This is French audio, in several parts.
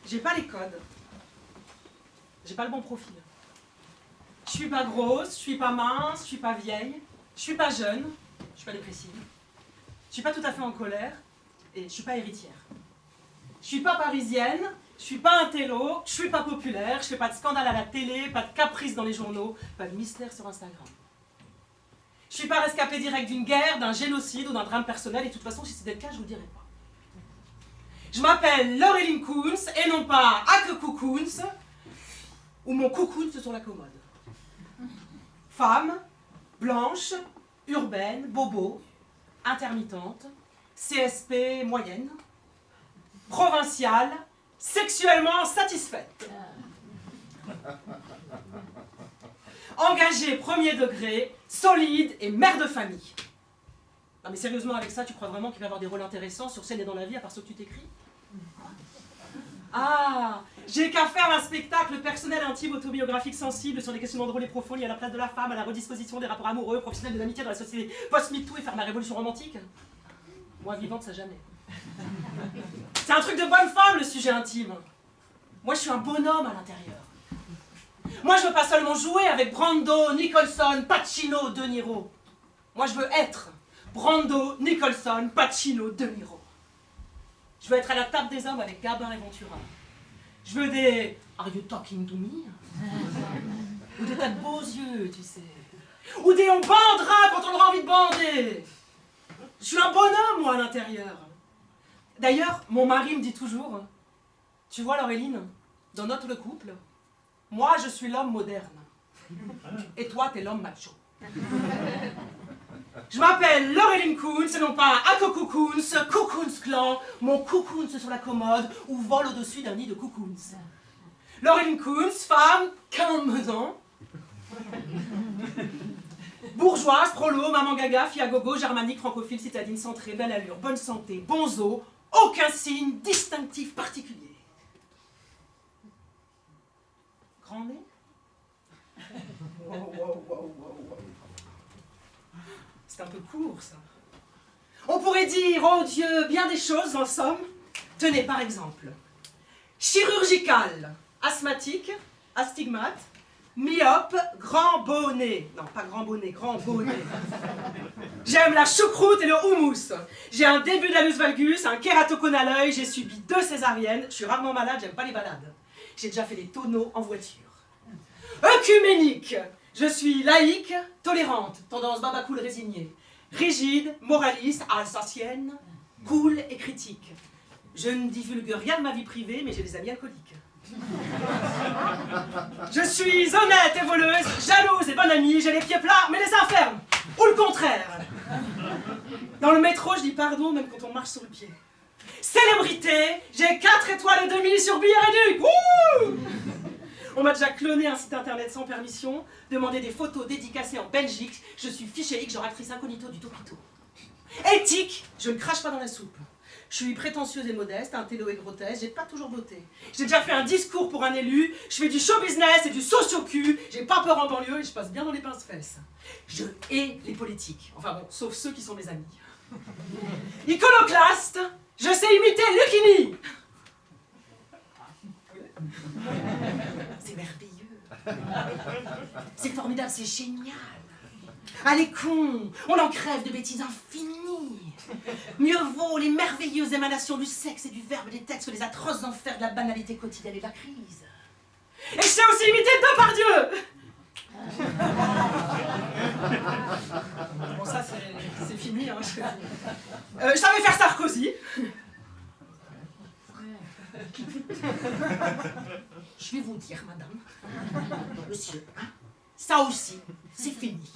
J'ai pas les codes. J'ai pas le bon profil. Je suis pas grosse, je suis pas mince, je suis pas vieille, je suis pas jeune, je suis pas dépressive. Je suis pas tout à fait en colère et je suis pas héritière. Je suis pas parisienne, je suis pas un télo, je suis pas populaire, je fais pas de scandale à la télé, pas de caprice dans les journaux, pas de mystère sur Instagram. Je suis pas rescapée direct d'une guerre, d'un génocide ou d'un drame personnel et de toute façon si c'était le cas je vous le dirais pas. Je m'appelle Laureline Koons et non pas Ake Koons ou mon Koons sur la commode. Femme, blanche, urbaine, bobo, intermittente, CSP moyenne, provinciale, sexuellement satisfaite. Engagée premier degré, solide et mère de famille. Non mais sérieusement avec ça, tu crois vraiment qu'il va y avoir des rôles intéressants sur scène et dans la vie à part ceux que tu t'écris? Ah, j'ai qu'à faire un spectacle personnel, intime, autobiographique, sensible sur des questionnements drôles et profonds liés à la place de la femme, à la redisposition des rapports amoureux, professionnels de l'amitié dans la société post-MeToo et faire ma révolution romantique. Moi vivante, ça jamais. C'est un truc de bonne femme le sujet intime. Moi je suis un bonhomme à l'intérieur. Moi je veux pas seulement jouer avec Brando, Nicholson, Pacino, De Niro. Moi je veux être Brando, Nicholson, Pacino, De Niro. Je veux être à la table des hommes avec Gabin et Ventura. Je veux des « Are you talking to me ?» ou des tas de beaux yeux, tu sais. Ou des « On bandera quand on aura envie de bander !» Je suis un bonhomme, moi, à l'intérieur. D'ailleurs, mon mari me dit toujours « Tu vois, Laureline, dans notre couple, moi, je suis l'homme moderne. Et toi, t'es l'homme macho. » Je m'appelle Laureline Koons, et non pas Ake Koons, Koons Clan, mon Koons sur la commode, ou vole au-dessus d'un nid de Koons. Laureline Koons, femme, 15 ans, bourgeoise, prolo, maman gaga, fille à gogo, germanique, francophile, citadine, centrée, belle allure, bonne santé, bonzo, aucun signe distinctif particulier. Grand nez? C'est un peu court, ça. On pourrait dire, oh Dieu, bien des choses, en somme. Tenez, par exemple, chirurgical, asthmatique, astigmate, myope, grand bonnet. Non, pas grand bonnet, grand bonnet. J'aime la choucroute et le houmous. J'ai un début d'anus valgus, un kératocone à l'œil, j'ai subi 2 césariennes, je suis rarement malade, j'aime pas les balades. J'ai déjà fait des tonneaux en voiture. Œcuménique. Je suis laïque, tolérante, tendance babacool résignée, rigide, moraliste, alsacienne, cool et critique. Je ne divulgue rien de ma vie privée, mais j'ai des amis alcooliques. Je suis honnête et voleuse, jalouse et bonne amie, j'ai les pieds plats, mais les seins fermes, ou le contraire. Dans le métro, je dis pardon même quand on marche sur le pied. Célébrité, j'ai 4 étoiles et demie sur Billard et Duc. Wouh! On m'a déjà cloné un site internet sans permission, demandé des photos dédicacées en Belgique, je suis fichéique, genre actrice incognito du Topito. Éthique, je ne crache pas dans la soupe. Je suis prétentieuse et modeste, un télo et grotesque, j'ai pas toujours voté. J'ai déjà fait un discours pour un élu, je fais du show business et du socio-cul, j'ai pas peur en banlieue et je passe bien dans les pince-fesses. Je hais les politiques, enfin bon, sauf ceux qui sont mes amis. Iconoclaste, je sais imiter Lucchini. C'est merveilleux. C'est formidable, c'est génial. Allez con, on en crève de bêtises infinies. Mieux vaut les merveilleuses émanations du sexe et du verbe des textes que les atroces enfers de la banalité quotidienne et de la crise. Et je sais aussi imiter Depardieu. Bon ça c'est fini. Hein. Je savais faire Sarkozy. Je vais vous dire, madame, monsieur, hein, ça aussi, c'est fini.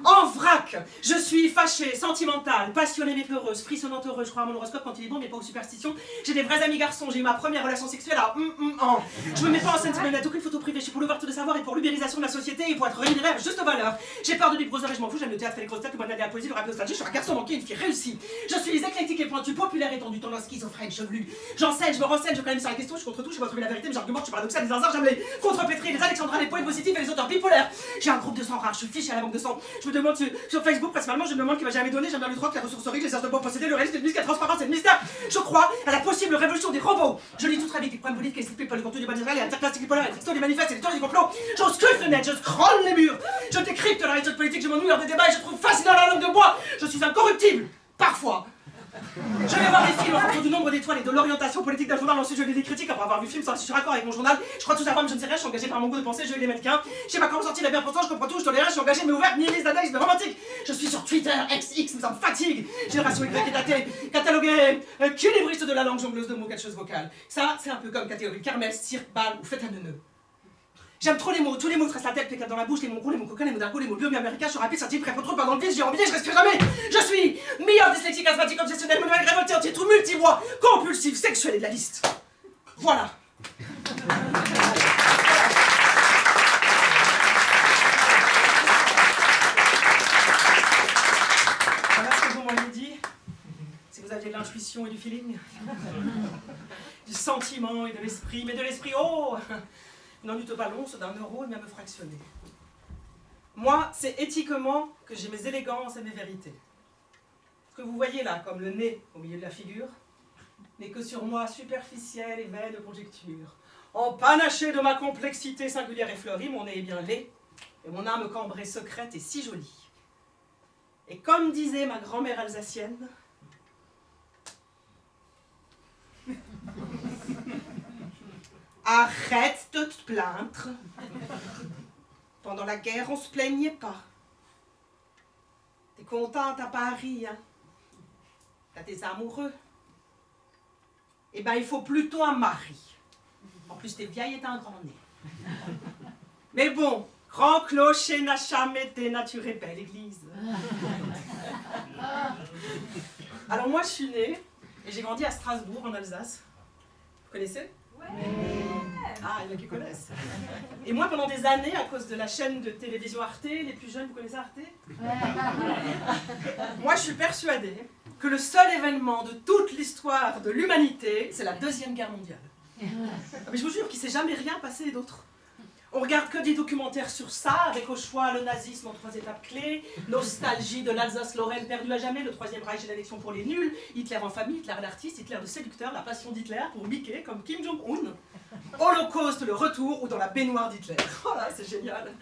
En vrac, je suis fâchée, sentimentale, passionnée mais peureuse, frissonnante heureuse, je crois à mon horoscope quand il est bon mais pas aux superstitions. J'ai des vrais amis garçons, j'ai eu ma première relation sexuelle à Je me mets pas en scène, je aucune photo privée, je suis pour l'ouverture de savoir et pour l'ubérisation de la société et pour être rémunérée à juste valeur. J'ai peur de Big Brother et je m'en fous, j'aime le théâtre et les grosses têtes, le bonheur de la poésie, le rap nostalgie, je suis un garçon manqué, une fille réussie. Je suis éclectique et pointu, populaire étendu, tendance schizophrène, chevelu. J'enseigne, je me renseigne, je connais sur la question, je suis contre tout, je vais trouver la vérité, mais j'argumente, je suis paradoxal, les zinzins, j'aime les contrepétris, les alexandrins, les poètes positifs et les auteurs bipolaires. J'ai un groupe de sang rare, je suis fiche à la banque de sang. Je me demande sur Facebook, principalement, je me demande qui va jamais donner, j'aime bien le droit, que la ressourcerie, les heures de bon posséder, le réalisme, le muscle, la transparence et le mystère. Je crois à la possible révolution des robots. Je lis tout très vite les problèmes politiques, les explique pas les contenus du bas d'Israël, les interclassiques polaires, les textos, les manifestes et les théories du complot. J'ausculte le net, je scrolle les murs, je décrypte la réalité politique, je m'ennuie lors des débats et je trouve fascinant la langue de bois. Je suis incorruptible, parfois. Je vais voir des films en fonction du nombre d'étoiles et de l'orientation politique d'un journal. Ensuite, je lis des critiques après avoir vu le film sans sur accord avec mon journal. Je crois tout savoir, mais je ne sais rien. Je suis engagé par mon goût de pensée. Je lis les mannequins. Je sais pas comment sortir la bien-pensance. Je comprends tout. Je tolère. Je suis engagé, mais ouvert, nihiliste, dadaïste, mais romantique. Je suis sur Twitter, XX, ça me fatigue. Génération Y et datée, cataloguée, culibriste de la langue, jongleuse de mots, catcheuse vocale. Ça, c'est un peu comme catégorie kermesse, cirque, bal ou fête à neuneux. J'aime trop les mots, tous les mots tracent la tête, pécade dans la bouche, les mots courts, les mots coquins, les mots d'argot, les mots bio, mais américains, je suis rapide, scientifique, très trop, pas dans le vide, j'ai envie, je respire jamais. Je suis meilleur dyslexique, asthmatique, obsessionnel, monomaniaque, révolté, entier, tout multi-voix, compulsif, sexuel et de la liste. Voilà. Voilà ce que vous m'auriez dit, si vous aviez de l'intuition et du feeling, du sentiment et de l'esprit, mais de l'esprit, oh! N'en eûtes pas l'once d'un euro et même fractionné. Moi, c'est éthiquement que j'ai mes élégances et mes vérités. Ce que vous voyez là, comme le nez au milieu de la figure, n'est que sur moi superficielle et vaine conjecture. Empanaché de ma complexité singulière et fleurie, mon nez est bien laid, et mon âme cambrée secrète est si jolie. Et comme disait ma grand-mère alsacienne, arrête de te plaindre. Pendant la guerre, on se plaignait pas. T'es contente à Paris, hein? T'as tes amoureux. Eh ben, il faut plutôt un mari. En plus, t'es vieille et t'as un grand nez. Mais bon, grand clocher n'a jamais dénaturé belle église. Alors moi, je suis née et j'ai grandi à Strasbourg, en Alsace. Vous connaissez ? Ah, il y en a qui connaissent. Et moi, pendant des années, à cause de la chaîne de télévision Arte, les plus jeunes, vous connaissez Arte ? Moi, je suis persuadée que le seul événement de toute l'histoire de l'humanité, c'est la Deuxième Guerre mondiale. Mais je vous jure qu'il ne s'est jamais rien passé d'autre. On regarde que des documentaires sur ça, avec au choix le nazisme en 3 étapes clés, nostalgie de l'Alsace-Lorraine perdue à jamais, le Troisième Reich et l'élection pour les nuls, Hitler en famille, Hitler l'artiste, Hitler le séducteur, la passion d'Hitler pour Mickey comme Kim Jong-un, Holocauste le retour ou dans la baignoire d'Hitler. Oh là, c'est génial.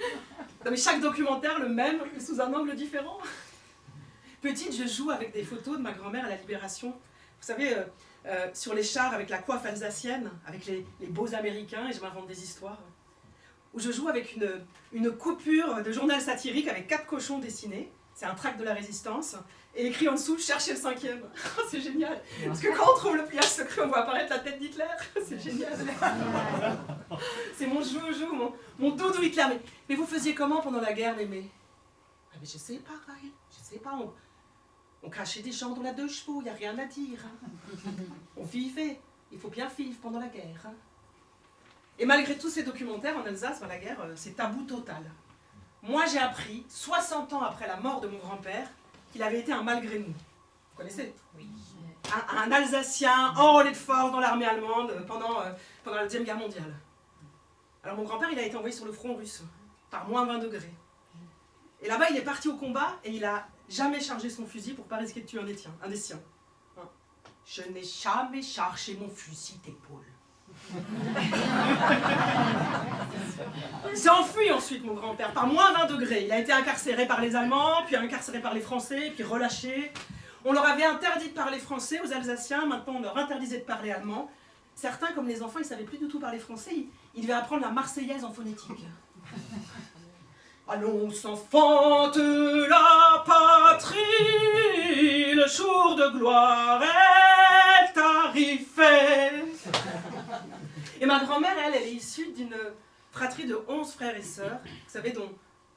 Non mais chaque documentaire le même, sous un angle différent. Petite, je joue avec des photos de ma grand-mère à la Libération. Vous savez, sur les chars avec la coiffe alsacienne, avec les beaux américains, et je m'invente des histoires. Où je joue avec une coupure de journal satirique avec 4 cochons dessinés. C'est un tract de la résistance. Et écrit en dessous, cherchez le 5e. C'est génial. Parce que quand on trouve le pliage secret, on voit apparaître la tête d'Hitler. C'est génial. C'est mon joujou, mon doudou Hitler. Mais vous faisiez comment pendant la guerre, mémé? Ah, mais je sais pas, Raël. Je sais pas. On cachait des gens dans la 2 chevaux, il n'y a rien à dire. On vivait. Il faut bien vivre pendant la guerre. Et malgré tous ces documentaires en Alsace, la guerre, c'est tabou total. Moi, j'ai appris, 60 ans après la mort de mon grand-père, qu'il avait été un malgré nous. Vous connaissez? Oui. Un Alsacien enrôlé de force dans l'armée allemande pendant la Deuxième Guerre mondiale. Alors mon grand-père, il a été envoyé sur le front russe, par moins 20 degrés. Et là-bas, il est parti au combat et il a jamais chargé son fusil pour pas risquer de tuer un des siens. Je n'ai jamais chargé mon fusil d'épaule. Il s'est enfui ensuite, mon grand-père, par moins 20 degrés. Il a été incarcéré par les Allemands, puis incarcéré par les Français, puis relâché. On leur avait interdit de parler français aux Alsaciens, maintenant on leur interdisait de parler allemand. Certains, comme les enfants, ils ne savaient plus du tout parler français, ils devaient apprendre la Marseillaise en phonétique. Allons, enfants de la patrie, le jour de gloire est arrivé. Et ma grand-mère, elle est issue d'une fratrie de 11 frères et sœurs, vous savez, dont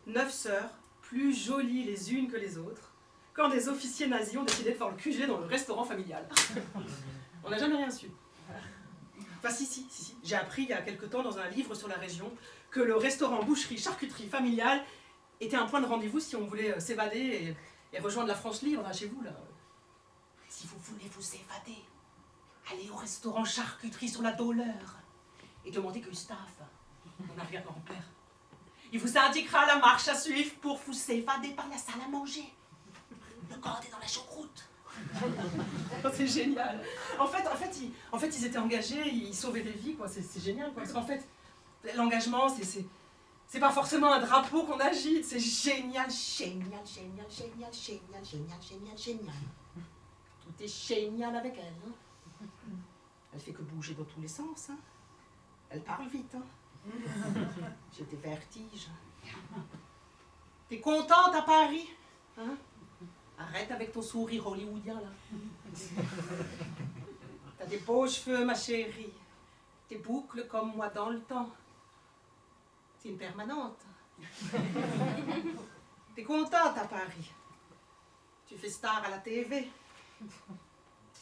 9 sœurs, plus jolies les unes que les autres, quand des officiers nazis ont décidé de faire le QG dans le restaurant familial. On n'a jamais rien su. Enfin, si. J'ai appris il y a quelque temps dans un livre sur la région que le restaurant boucherie-charcuterie familiale était un point de rendez-vous si on voulait s'évader et rejoindre la France libre, là, chez vous, là. Si vous voulez vous évader, allez au restaurant charcuterie sur la Douleur et demandez Gustave, mon arrière-grand-père. Il vous indiquera la marche à suivre pour vous s'évader par la salle à manger. Le code est dans la choucroute. C'est génial. En fait, ils étaient engagés, ils sauvaient des vies, quoi. C'est génial, quoi. Parce qu'en fait, l'engagement, c'est pas forcément un drapeau qu'on agite, c'est génial, génial, génial, génial, génial, génial, génial, génial. Tout est génial avec elle. Hein. Elle fait que bouger dans tous les sens. Hein. Elle parle vite. Hein. J'ai des vertiges. T'es contente à Paris, hein? Arrête avec ton sourire hollywoodien, là. T'as des beaux cheveux, ma chérie. Tes boucles comme moi dans le temps. C'est une permanente. T'es contente à Paris. Tu fais star à la TV. Tu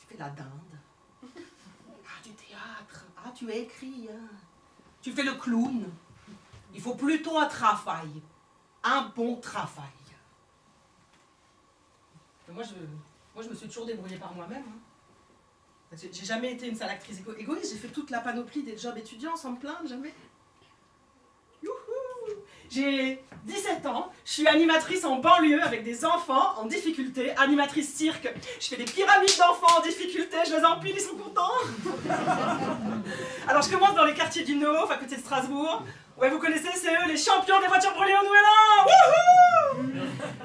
fais la dinde. Ah, du théâtre. Ah, tu écris. Hein. Tu fais le clown. Il faut plutôt un travail. Un bon travail. Moi, je me suis toujours débrouillée par moi-même. Hein. J'ai jamais été une sale actrice égoïste. J'ai fait toute la panoplie des jobs étudiants sans me plaindre, jamais. Youhou! J'ai 17 ans, je suis animatrice en banlieue avec des enfants en difficulté, animatrice cirque. Je fais des pyramides d'enfants en difficulté, je les empile, ils sont contents. Alors je commence dans les quartiers du Nord, à côté de Strasbourg. Ouais, vous connaissez, c'est eux, les champions des voitures brûlées au Nouvel An. Wouhou!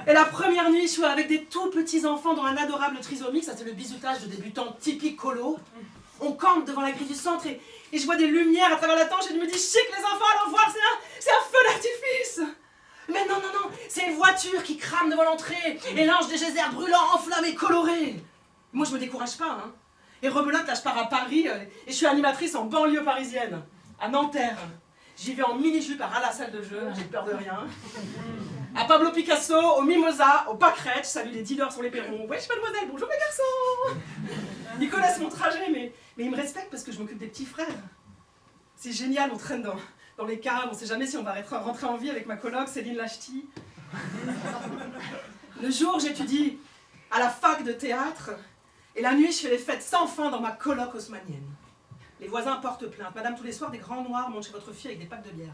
Et la première nuit, je suis avec des tout petits enfants dont un adorable trisomique, ça c'est le bisoutage de débutants typique colo. On campe devant la grille du centre et je vois des lumières à travers la tanche et je me dis, chic les enfants, allons voir, c'est un feu d'artifice. Mais non, c'est une voiture qui crame devant l'entrée et lance des geysers brûlants, enflammés, colorés. Moi je me décourage pas, hein. Et rebelote, là je pars à Paris et je suis animatrice en banlieue parisienne, à Nanterre. J'y vais en mini-jupe à la salle de jeu, j'ai peur de rien. À Pablo Picasso, au Mimosa, au Pâquerette, je salue les dealers sur les perrons. Wesh mademoiselle, bonjour les garçons. Ils connaissent mon trajet, mais ils me respectent parce que je m'occupe des petits frères. C'est génial, on traîne dans les caves, on sait jamais si on va rentrer en vie avec ma coloc, Céline Lachety. Le jour, j'étudie à la fac de théâtre, et la nuit, je fais les fêtes sans fin dans ma coloc haussmannienne. Les voisins portent plainte. Madame, tous les soirs, des grands noirs montent chez votre fille avec des packs de bière.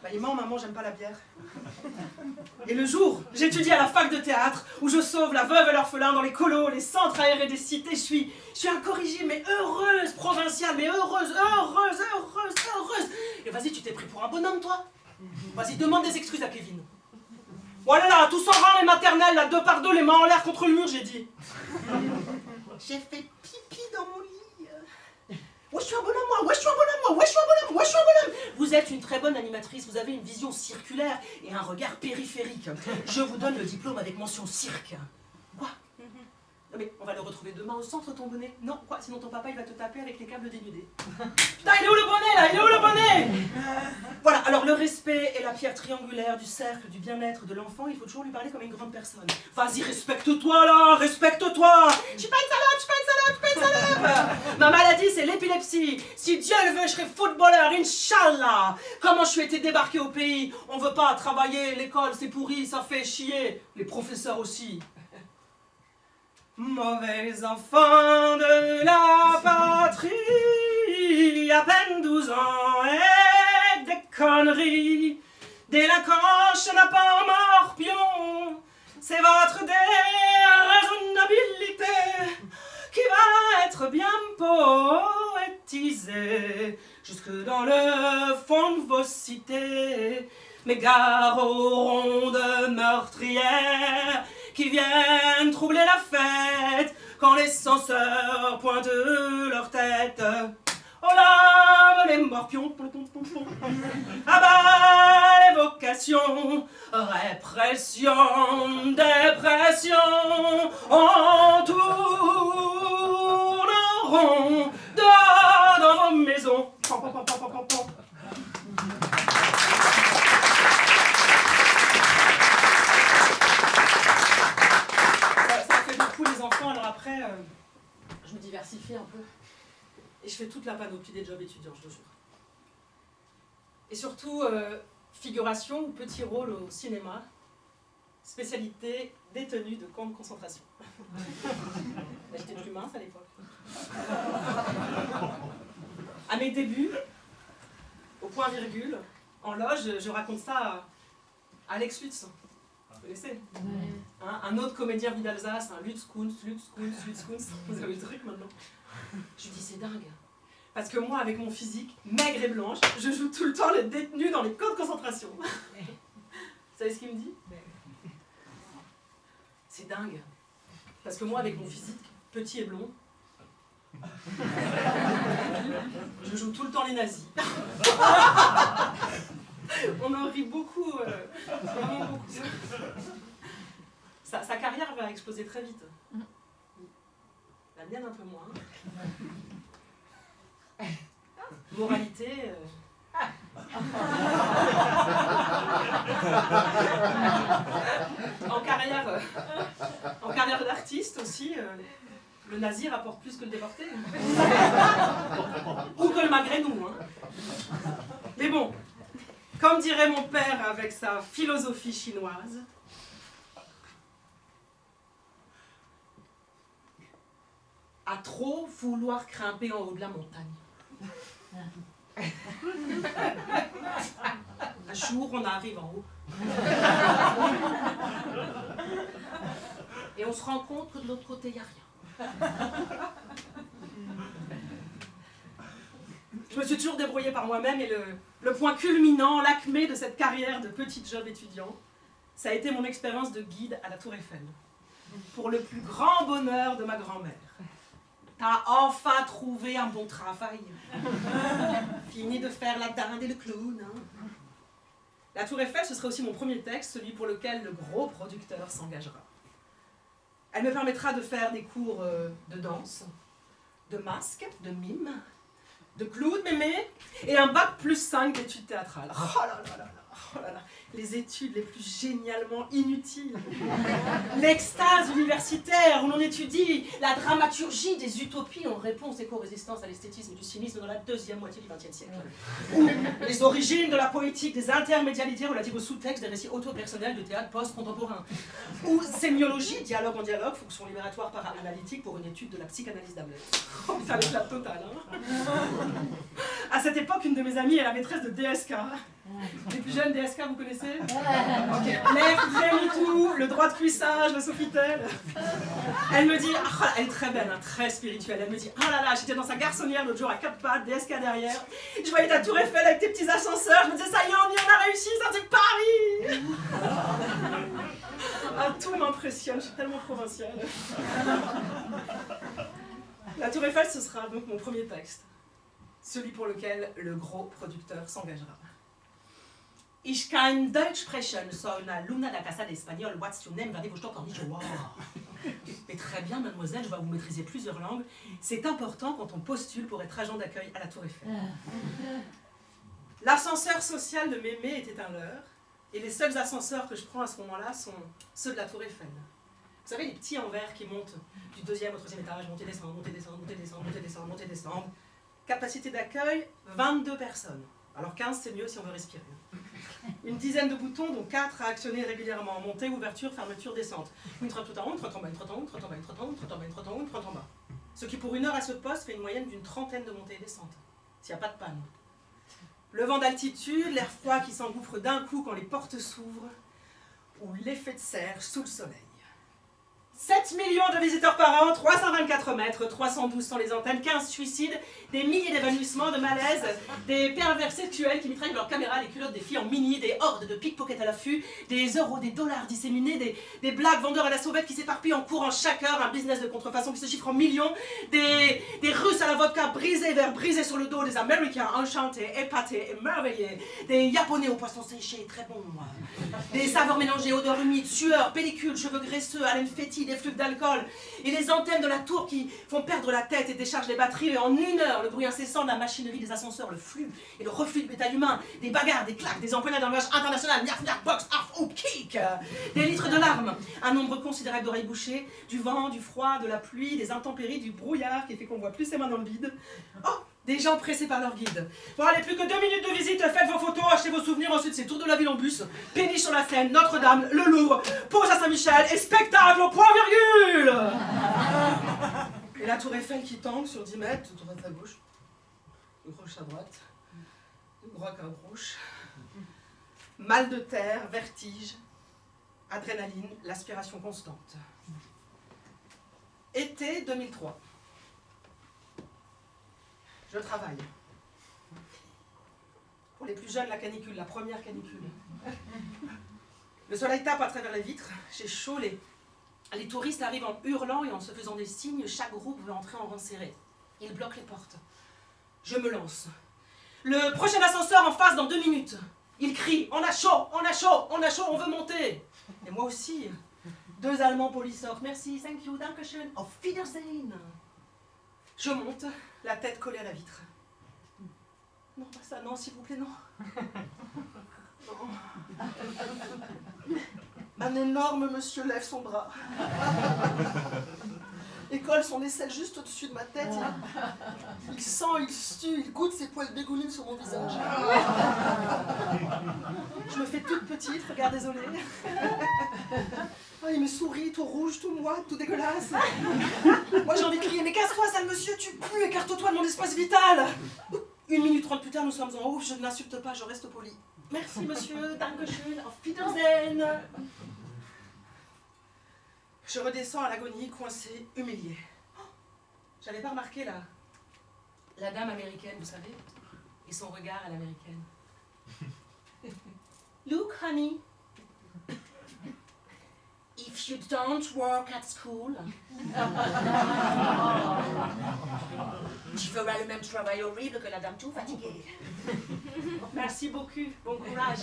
Bah, il ment, maman, j'aime pas la bière. Et le jour, j'étudie à la fac de théâtre, où je sauve la veuve et l'orphelin dans les colos, les centres aérés des cités. Je suis incorrigible, mais heureuse, provinciale, mais heureuse. Et vas-y, tu t'es pris pour un bonhomme, toi? Vas-y, demande des excuses à Kevin. Voilà là, tous en rang, les maternelles, là, 2 par 2, les mains en l'air contre le mur, j'ai dit. J'ai fait pipi dans mon lit. Ouais, je suis un bonhomme, moi. Ouais, je suis un bonhomme, moi. Ouais, je suis un bonhomme. Ouais, je suis un bonhomme. Vous êtes une très bonne animatrice. Vous avez une vision circulaire et un regard périphérique. Je vous donne le diplôme avec mention cirque. Quoi? Non mais on va le retrouver demain au centre, ton bonnet. Non, quoi? Sinon ton papa il va te taper avec les câbles dénudés. Putain, il est où le bonnet là? Il est où le bonnet? Voilà, alors le respect est la pierre triangulaire du cercle, du bien-être de l'enfant. Il faut toujours lui parler comme une grande personne. Vas-y, respecte-toi là, respecte-toi. Je suis pas une salope. Ma maladie c'est l'épilepsie. Si Dieu le veut, je serai footballeur, Inch'Allah. Comment je suis été débarqué au pays? On veut pas travailler, l'école c'est pourri, ça fait chier. Les professeurs aussi. Mauvais enfant de la patrie, à peine 12 ans et des conneries. Délinquant, n'a pas morpion, c'est votre déraisonnabilité qui va être bien poétisée jusque dans le fond de vos cités. Mais gare aux rondes meurtrières qui viennent troubler la fête quand les censeurs pointent leur tête. Oh là, les morpions, à bas les vocations, répression, dépression, on tourneront dans vos maisons. Les enfants, alors après, je me diversifie un peu et je fais toute la panoplie des jobs étudiants, je te jure. Et surtout, figuration ou petit rôle au cinéma, spécialité détenue de camp de concentration. J'étais plus mince à l'époque. À mes débuts, au point virgule, en loge, je raconte ça à Alex Lutz. Vous connaissez hein, un autre comédien venu d'Alsace, Lutz Kunz. Vous avez le truc maintenant. Je lui dis, c'est dingue. Parce que moi, avec mon physique, maigre et blanche, je joue tout le temps les détenus dans les camps de concentration. Vous savez ce qu'il me dit? C'est dingue. Parce que moi, avec mon physique, petit et blond, je joue tout le temps les nazis. On en rit beaucoup, vraiment beaucoup. Sa carrière va exploser très vite. La mienne un peu moins. Moralité... en carrière d'artiste aussi, le nazi rapporte plus que le déporté. Ou que le maghrébin. Hein. Mais bon, comme dirait mon père avec sa philosophie chinoise, à trop vouloir grimper en haut de la montagne. Un jour, on arrive en haut. Et on se rend compte que de l'autre côté, il n'y a rien. Je me suis toujours débrouillée par moi-même et le point culminant, l'acmé de cette carrière de petit job étudiant, ça a été mon expérience de guide à la Tour Eiffel. Pour le plus grand bonheur de ma grand-mère. T'as enfin trouvé un bon travail. Fini de faire la dinde et le clown. Hein. La Tour Eiffel, ce sera aussi mon premier texte, celui pour lequel le gros producteur s'engagera. Elle me permettra de faire des cours de danse, de masque, de mime, de clown, mémé, et un bac plus 5 d'études théâtrales. Oh là là là là, oh là là. Les études les plus génialement inutiles. L'extase universitaire où l'on étudie la dramaturgie des utopies en réponse éco-résistance à l'esthétisme et du cynisme dans la deuxième moitié du XXe siècle. Ou les origines de la poétique des intermédialités relatives au sous-texte des récits auto-personnels de théâtre post-contemporain. Ou sémiologie, dialogue en dialogue, fonction libératoire para-analytique pour une étude de la psychanalyse d'Hamlet. Oh putain, l'éclate totale, hein. À cette époque, une de mes amies est la maîtresse de DSK. Les plus jeunes DSK, vous connaissez? Ok. Lève, tout, le droit de cuissage, le Sofitel. Elle me dit, ah, elle est très belle, hein, très spirituelle. Elle me dit, ah là là, j'étais dans sa garçonnière l'autre jour à 4 pattes, DSK derrière. Je voyais ta tour Eiffel avec tes petits ascenseurs. Je me disais, ça y est, on y en a réussi, ça c'est Paris. Ah, tout m'impressionne, je suis tellement provinciale. La tour Eiffel, ce sera donc mon premier texte. Celui pour lequel le gros producteur s'engagera. Ich kann Deutsch sprechen, soy una alumna de la Casa d'Espagnol. What's your name? Regardez vos temps corniches. Wow. Mais très bien, mademoiselle, je vois que vous maîtrisez plusieurs langues. C'est important quand on postule pour être agent d'accueil à la Tour Eiffel. L'ascenseur social de Mémé était un leurre, et les seuls ascenseurs que je prends à ce moment-là sont ceux de la Tour Eiffel. Vous savez, les petits en verre qui montent du 2e au 3e étage, monter, descendre, monter, descendre, monter, descendre, monter, descendre, monter, descendre. Capacité d'accueil, 22 personnes. Alors 15, c'est mieux si on veut respirer. Une dizaine de boutons, dont 4 à actionner régulièrement. Montée, ouverture, fermeture, descente. Une trotte tout en haut, une trotte en bas, une trotte en haut, une trotte en bas, une trotte en haut, une trotte en bas, une trotte en haut, une trotte en bas. Ce qui pour une heure à ce poste fait une moyenne d'une 30aine de montées et descentes. S'il n'y a pas de panne. Le vent d'altitude, l'air froid qui s'engouffre d'un coup quand les portes s'ouvrent, ou l'effet de serre sous le soleil. 7 millions de visiteurs par an, 324 mètres, 312 sans les antennes, 15 suicides, des milliers d'évanouissements, de malaises, des pervers sexuels qui mitraillent leur caméra les culottes des filles en mini, des hordes de pickpockets à l'affût, des euros, des dollars disséminés, des blagues vendeurs à la sauvette qui s'éparpillent en courant chaque heure, un business de contrefaçon qui se chiffre en millions, des Russes à la vodka brisés vers brisés sur le dos, des Américains enchantés, épatés, émerveillés, des Japonais aux poissons séchés, très bons, des saveurs mélangées, odeurs humides, sueur, pellicules, cheveux graisseux, haleine fétide, des flux d'alcool, et les antennes de la tour qui font perdre la tête et déchargent les batteries, et en une heure, le bruit incessant de la machinerie des ascenseurs, le flux et le reflux de bétail humain, des bagarres, des claques, des empoignades en langage international, niaf, niaf, box, arf, ou kick, des litres de larmes, un nombre considérable d'oreilles bouchées, du vent, du froid, de la pluie, des intempéries, du brouillard qui fait qu'on voit plus ses mains dans le vide. Oh, des gens pressés par leur guide. Bon, allez, plus que 2 minutes de visite, faites vos photos, achetez vos souvenirs, ensuite c'est tour de la ville en bus, péniche sur la Seine, Notre-Dame, le Louvre, pause à Saint-Michel et spectacle au point virgule. Et la tour Eiffel qui tangue sur 10 mètres, de droite à gauche, de gauche à droite, Groc à gauche, mal de terre, vertige, adrénaline, l'aspiration constante. Été 2003. Je travaille. Pour les plus jeunes, la canicule, la première canicule. Le soleil tape à travers les vitres, j'ai chaud, les touristes arrivent en hurlant et en se faisant des signes, chaque groupe veut entrer en rang serré. Ils bloquent les portes. Je me lance. Le prochain ascenseur en face dans 2 minutes. Ils crient, on a chaud, on a chaud, on a chaud, on veut monter. Et moi aussi. 2 Allemands polisseurs, merci, thank you, dankeschön, auf Wiedersehen. Je monte, la tête collée à la vitre. Non, pas ça, non, s'il vous plaît, non. Non. Un énorme monsieur lève son bras. Et colle son aisselle juste au-dessus de ma tête. Il sent, il sue, il goûte ses poils dégoulinent sur mon visage. Je me fais toute petite, regarde, désolée. Ah, il me sourit, tout rouge, tout moite, tout dégueulasse. Moi j'ai envie de crier, mais casse-toi, sale monsieur, tu pues, écarte-toi de mon espace vital. 1 minute 30 plus tard, nous sommes en haut, je n'insulte pas, je reste poli. Merci monsieur, dankeschön, auf Wiedersehen. Je redescends à l'agonie, coincée, humiliée. J'avais pas remarqué la dame américaine, vous savez, et son regard à l'américaine. Look, honey, if you don't work at school, tu feras le même travail horrible que la dame tout fatiguée. Merci beaucoup, bon courage.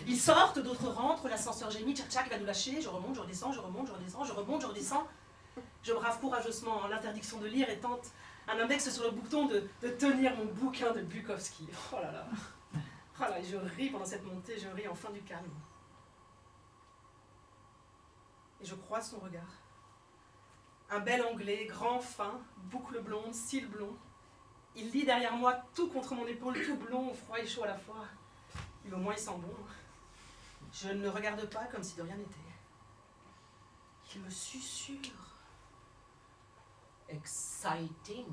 Ils sortent, d'autres rentrent, l'ascenseur gémit, tchac-tchac va nous lâcher, je remonte, je redescends, je remonte, je redescends, je remonte, je redescends. Je brave courageusement l'interdiction de lire et tente un index sur le bouton de tenir mon bouquin de Bukowski. Oh là là. Oh là, et je ris pendant cette montée, je ris enfin du calme. Et je croise son regard. Un bel anglais, grand, fin, boucle blonde, cils blonds. Il lit derrière moi, tout contre mon épaule, tout blond, froid et chaud à la fois. Et au moins il sent bon. Je ne le regarde pas comme si de rien n'était. Il me susurre. Exciting.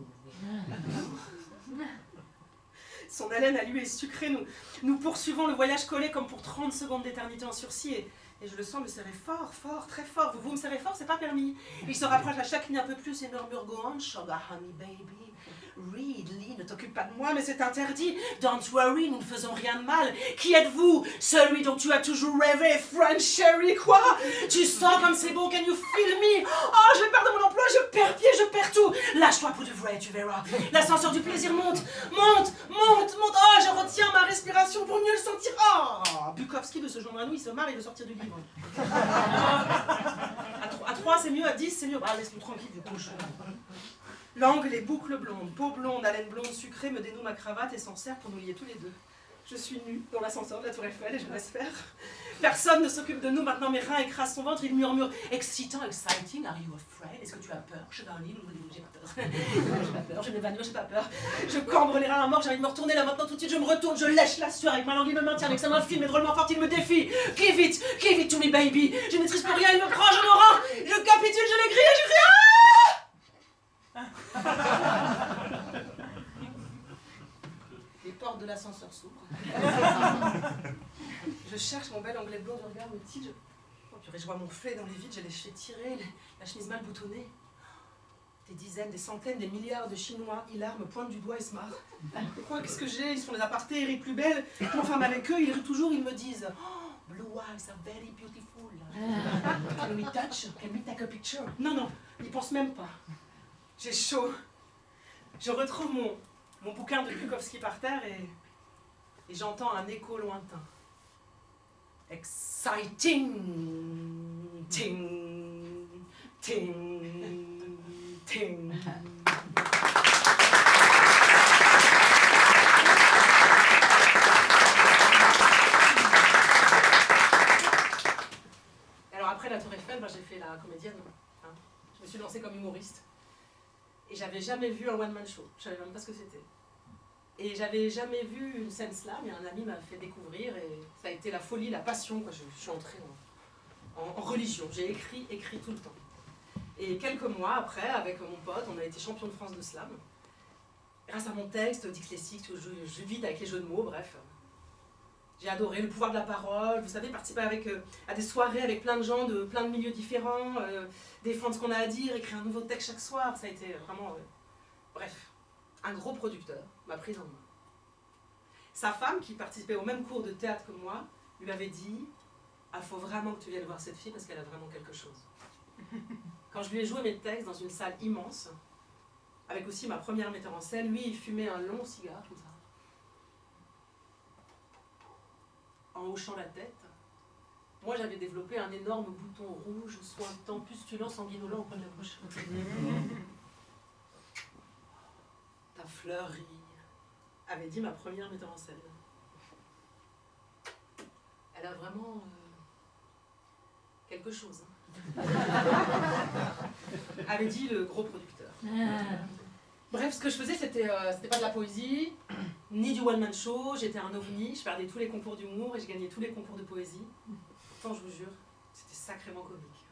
Son haleine à lui est sucrée. Nous poursuivons le voyage collé comme pour 30 secondes d'éternité en sursis. Et je le sens me serrer fort, fort, très fort. Vous me serrez fort, c'est pas permis. Il se rapproche à chaque ligne un peu plus et murmure go on, sugar honey baby. Read, lis, ne t'occupe pas de moi, mais c'est interdit. Don't worry, nous ne faisons rien de mal. Qui êtes-vous? Celui dont tu as toujours rêvé, French Sherry, quoi? Tu sens comme c'est beau, can you feel me? Oh, je vais perdre mon emploi, je perds pied, je perds tout. Lâche-toi pour de vrai, tu verras. L'ascenseur du plaisir monte, monte, monte, monte. Oh, je retiens ma respiration pour mieux le sentir. Oh, Bukowski veut se joindre à nous, il se marre, il veut sortir du livre. À 3, c'est mieux, à 10, c'est mieux. Ah, laisse-nous tranquille, vieux cochon. L'angle, les boucles blondes, peau blonde, haleine blonde sucrée me dénoue ma cravate et s'en sert pour nous lier tous les deux. Je suis nue dans l'ascenseur de la Tour Eiffel et je me laisse faire. Personne ne s'occupe de nous, maintenant mes reins écrasent son ventre, il murmure « Excitant, exciting, are you afraid? Est-ce que tu as peur? Je suis dans l'île, j'ai pas peur. J'ai pas peur, je m'évanouis, j'ai pas peur. Je cambre les reins à mort, j'ai envie de me retourner là maintenant tout de suite, je me retourne, je lèche la sueur avec ma langue, il me maintient avec sa main fine mais drôlement forte, il me défie. Give it to me baby. Je ne maîtrise plus rien, il me prend, je me rends, je capitule, je l'ai crié, je crie ah! Les portes de l'ascenseur s'ouvrent. Je cherche mon bel anglais blond, je regarde, me dit, je vois mon flé dans les vides, j'ai les cheveux tirés, la chemise mal boutonnée. Des dizaines, des centaines, des milliards de Chinois, hilar, me pointent du doigt et se marrent. Quoi, qu'est-ce que j'ai? Ils se font des apartés, ils rient plus belle. Mon femme avec eux, ils rient toujours, ils me disent oh, blue eyes are very beautiful. Can we touch? Can we take a picture? Non, non, ils pensent même pas. J'ai chaud. Je retrouve mon bouquin de Bukowski par terre et j'entends un écho lointain. Exciting, ting, ting, ting. Alors après la Tour Eiffel, j'ai fait la comédienne. Hein. Je me suis lancée comme humoriste. Et j'avais jamais vu un one-man show, je savais même pas ce que c'était. Et j'avais jamais vu une scène slam, et un ami m'a fait découvrir, et ça a été la folie, la passion, quoi. Je suis entrée en religion, j'ai écrit tout le temps. Et quelques mois après, avec mon pote, on a été champion de France de slam. grâce à mon texte dyslexique, je vide avec les jeux de mots, bref. J'ai adoré le pouvoir de la parole, vous savez, participer à des soirées avec plein de gens de plein de milieux différents, défendre ce qu'on a à dire, écrire un nouveau texte chaque soir, ça a été vraiment... Bref, un gros producteur m'a prise en main. Sa femme, qui participait au même cours de théâtre que moi, lui avait dit « Ah, faut vraiment que tu viennes voir cette fille parce qu'elle a vraiment quelque chose. » Quand je lui ai joué mes textes dans une salle immense, avec aussi ma première metteur en scène, lui, il fumait un long cigare, comme ça, en hochant la tête. Moi, j'avais développé un énorme bouton rouge, sointant, pustulant, sanguinolent au coin de la bouche. Ta fleurie, avait dit ma première metteur en scène. Elle a vraiment quelque chose. Avait dit le gros producteur. Bref, ce que je faisais, c'était pas de la poésie, ni du one-man show, j'étais un ovni, je perdais tous les concours d'humour et je gagnais tous les concours de poésie. Pourtant, je vous jure, c'était sacrément comique.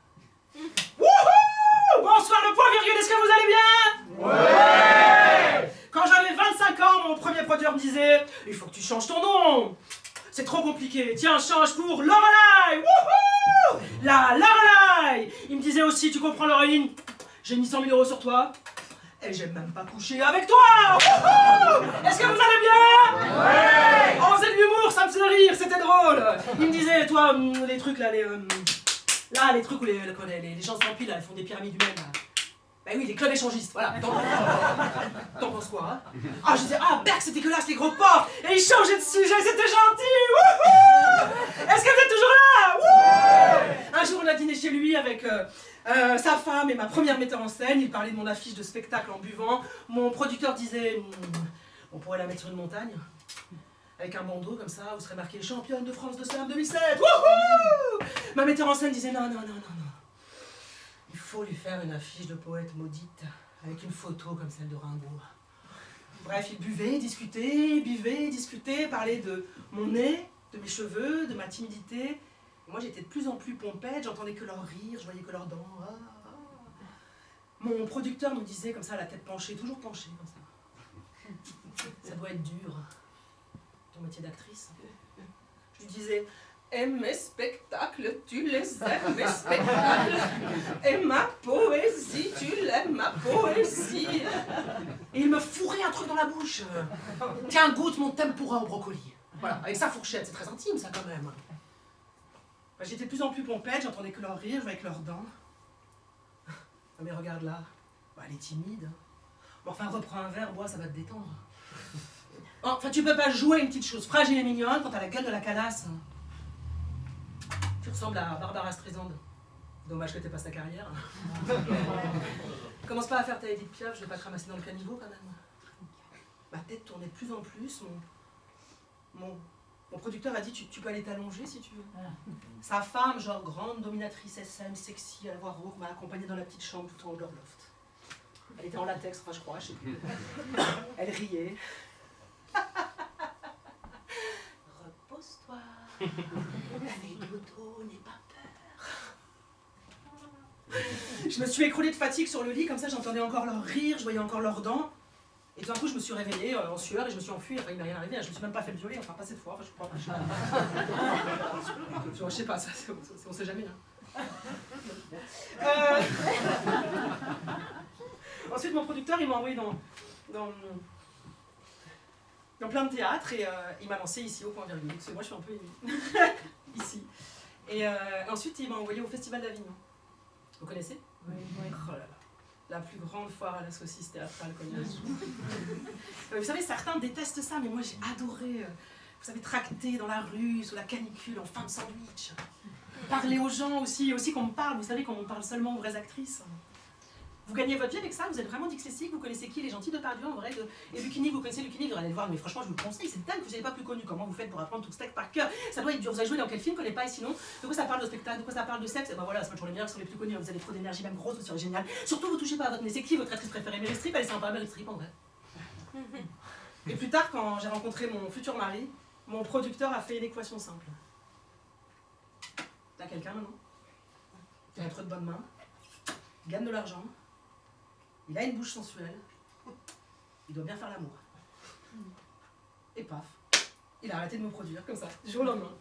Wouhou! Bonsoir le point virgule, est-ce que vous allez bien? Ouais! Quand j'avais 25 ans, mon premier producteur me disait « Il faut que tu changes ton nom! C'est trop compliqué, tiens, change pour Lorelai! Wouhou! La Lorelai! » Il me disait aussi « Tu comprends l'héroïne? J'ai mis 100 000 € sur toi. Et j'ai même pas couché avec toi! Est-ce que vous allez bien? Ouais! On faisait de l'humour, ça me faisait rire, c'était drôle! Il me disait, toi, les trucs là, les trucs où les gens sans pile, là, ils font des pyramides humaines, là. Bah oui, les clubs échangistes, voilà. T'en penses quoi, hein? Ah, je disais, ah, berk, c'est dégueulasse, les gros porcs! Et ils changeaient de sujet, c'était gentil! Wouhou! Est-ce que vous êtes toujours là? Wouhou! Un jour, on a dîné chez lui avec... sa femme et ma première metteur en scène, il parlait de mon affiche de spectacle en buvant. Mon producteur disait on pourrait la mettre sur une montagne, avec un bandeau comme ça, où serait marqué championne de France de slam 2007. Wouhou! Ma metteur en scène disait non. Il faut lui faire une affiche de poète maudite, avec une photo comme celle de Rimbaud. Bref, il buvait, discutait, parlait de mon nez, de mes cheveux, de ma timidité. Moi, j'étais de plus en plus pompette, j'entendais que leur rire, je voyais que leurs dents. Mon producteur nous disait comme ça, la tête penchée, toujours penchée comme ça. Ça doit être dur, ton métier d'actrice. Je lui disais, aime mes spectacles, tu les aimes, mes spectacles. Et ma poésie, tu l'aimes, ma poésie. Et il me fourrait un truc dans la bouche. Tiens, goûte mon tempura au brocoli. Voilà, avec sa fourchette, c'est très intime ça quand même. J'étais de plus en plus pompette, j'entendais que leur rire, je voyais que leurs dents. Mais regarde là, elle est timide. Bon, enfin, reprends un verre, bois, ça va te détendre. Enfin, tu peux pas jouer une petite chose fragile et mignonne quand t'as la gueule de la calasse. Tu ressembles à Barbara Streisand. Dommage que t'aies pas sa carrière. Commence pas à faire ta Edith Piaf, je vais pas te ramasser dans le caniveau quand même. Ma tête tournait de plus en plus, Mon producteur a dit tu peux aller t'allonger si tu veux. Sa femme, genre grande dominatrice SM, sexy, à la voix rauque, m'a accompagnée dans la petite chambre tout en haut de leur loft. Elle était en latex, enfin je crois, je sais plus. Elle riait. Repose-toi. Avec dodo, n'aie pas peur. Je me suis écroulée de fatigue sur le lit, comme ça j'entendais encore leur rire, je voyais encore leurs dents. Et tout d'un coup, je me suis réveillée en sueur et je me suis enfuie. Enfin, il m'est rien arrivé, je me suis même pas fait violer, enfin pas cette fois, je crois. Je sais pas, ça, on sait jamais. Hein. Ensuite, mon producteur, il m'a envoyé dans plein de théâtres et il m'a lancé ici au point virgule. Parce que moi, je suis un peu ici. Et ensuite, il m'a envoyé au Festival d'Avignon. Vous connaissez? Oui. Oh là là. La plus grande foire à la saucisse théâtrale connue. Vous savez, certains détestent ça, mais moi j'ai adoré, vous savez, tracter dans la rue, sous la canicule, en fin de sandwich. Parler aux gens aussi qu'on me parle, vous savez, qu'on me parle seulement aux vraies actrices. Vous gagnez votre vie avec ça, vous êtes vraiment dyslexique, vous connaissez qui? Les gentils Depardieu en vrai, et Lucchini, vous connaissez Lucchini, vous allez le voir, mais franchement je vous le conseille, c'est dingue que vous n'avez pas plus connu. Comment vous faites pour apprendre tout ce texte par cœur? Ça doit être dur, vous avez joué dans quel film, connaissez pas, et sinon, de quoi ça parle de spectacle, de quoi ça parle de sexe? Et ben voilà, c'est pas toujours les meilleurs qui sont les plus connus, vous avez trop d'énergie, même grosse, vous serez génial. Surtout vous touchez pas à votre nez, c'est qui votre actrice préférée? Meryl Streep, elle est sympa, Meryl Streep en vrai. Et plus tard, quand j'ai rencontré mon futur mari, mon producteur a fait une équation simple. T'as quelqu'un maintenant? Il a entre de bonnes mains, il gagne de l'argent, il a une bouche sensuelle, il doit bien faire l'amour. Et paf, il a arrêté de me produire, comme ça, du jour au lendemain.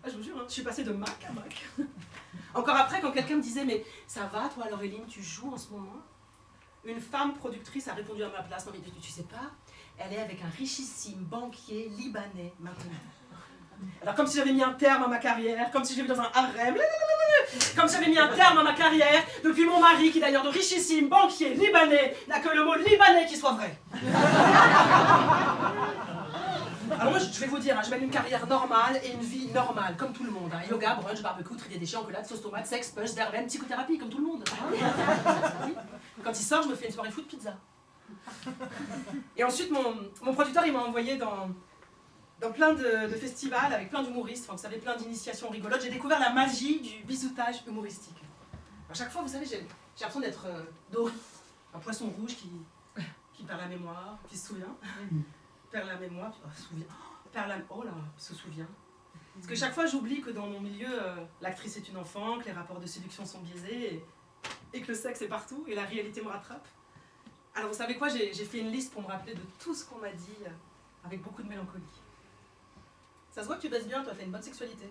Ah, je vous jure, hein, je suis passée de Mac à Mac. Encore après, quand quelqu'un me disait, mais ça va toi Laureline, tu joues en ce moment? Une femme productrice a répondu à ma place, non mais tu sais pas, elle est avec un richissime banquier libanais maintenant. Alors comme si j'avais mis un terme à ma carrière, comme si j'étais dans un harem, comme si j'avais mis un terme à ma carrière, depuis mon mari, qui d'ailleurs de richissime banquier libanais, n'a que le mot libanais qui soit vrai. Alors moi, je vais vous dire, hein, je mène une carrière normale et une vie normale, comme tout le monde. Hein. Yoga, brunch, barbecue, trier des déchets, enculade, sauce tomate, sexe, punch, verveine, psychothérapie, comme tout le monde. Hein. Quand il sort, je me fais une soirée foot pizza. Et ensuite, mon producteur, il m'a envoyé dans plein de festivals avec plein d'humoristes, enfin, vous savez, plein d'initiations rigolotes. J'ai découvert la magie du bisoutage humoristique. À chaque fois, vous savez, j'ai l'impression d'être Dory, un poisson rouge qui perd la mémoire, qui se souvient. Perd la mémoire, se souvient. Parce que chaque fois, j'oublie que dans mon milieu, l'actrice est une enfant, que les rapports de séduction sont biaisés, et que le sexe est partout, et la réalité me rattrape. Alors, vous savez quoi, j'ai fait une liste pour me rappeler de tout ce qu'on m'a dit, avec beaucoup de mélancolie. Ça se voit que tu baisses bien, toi, t'as une bonne sexualité.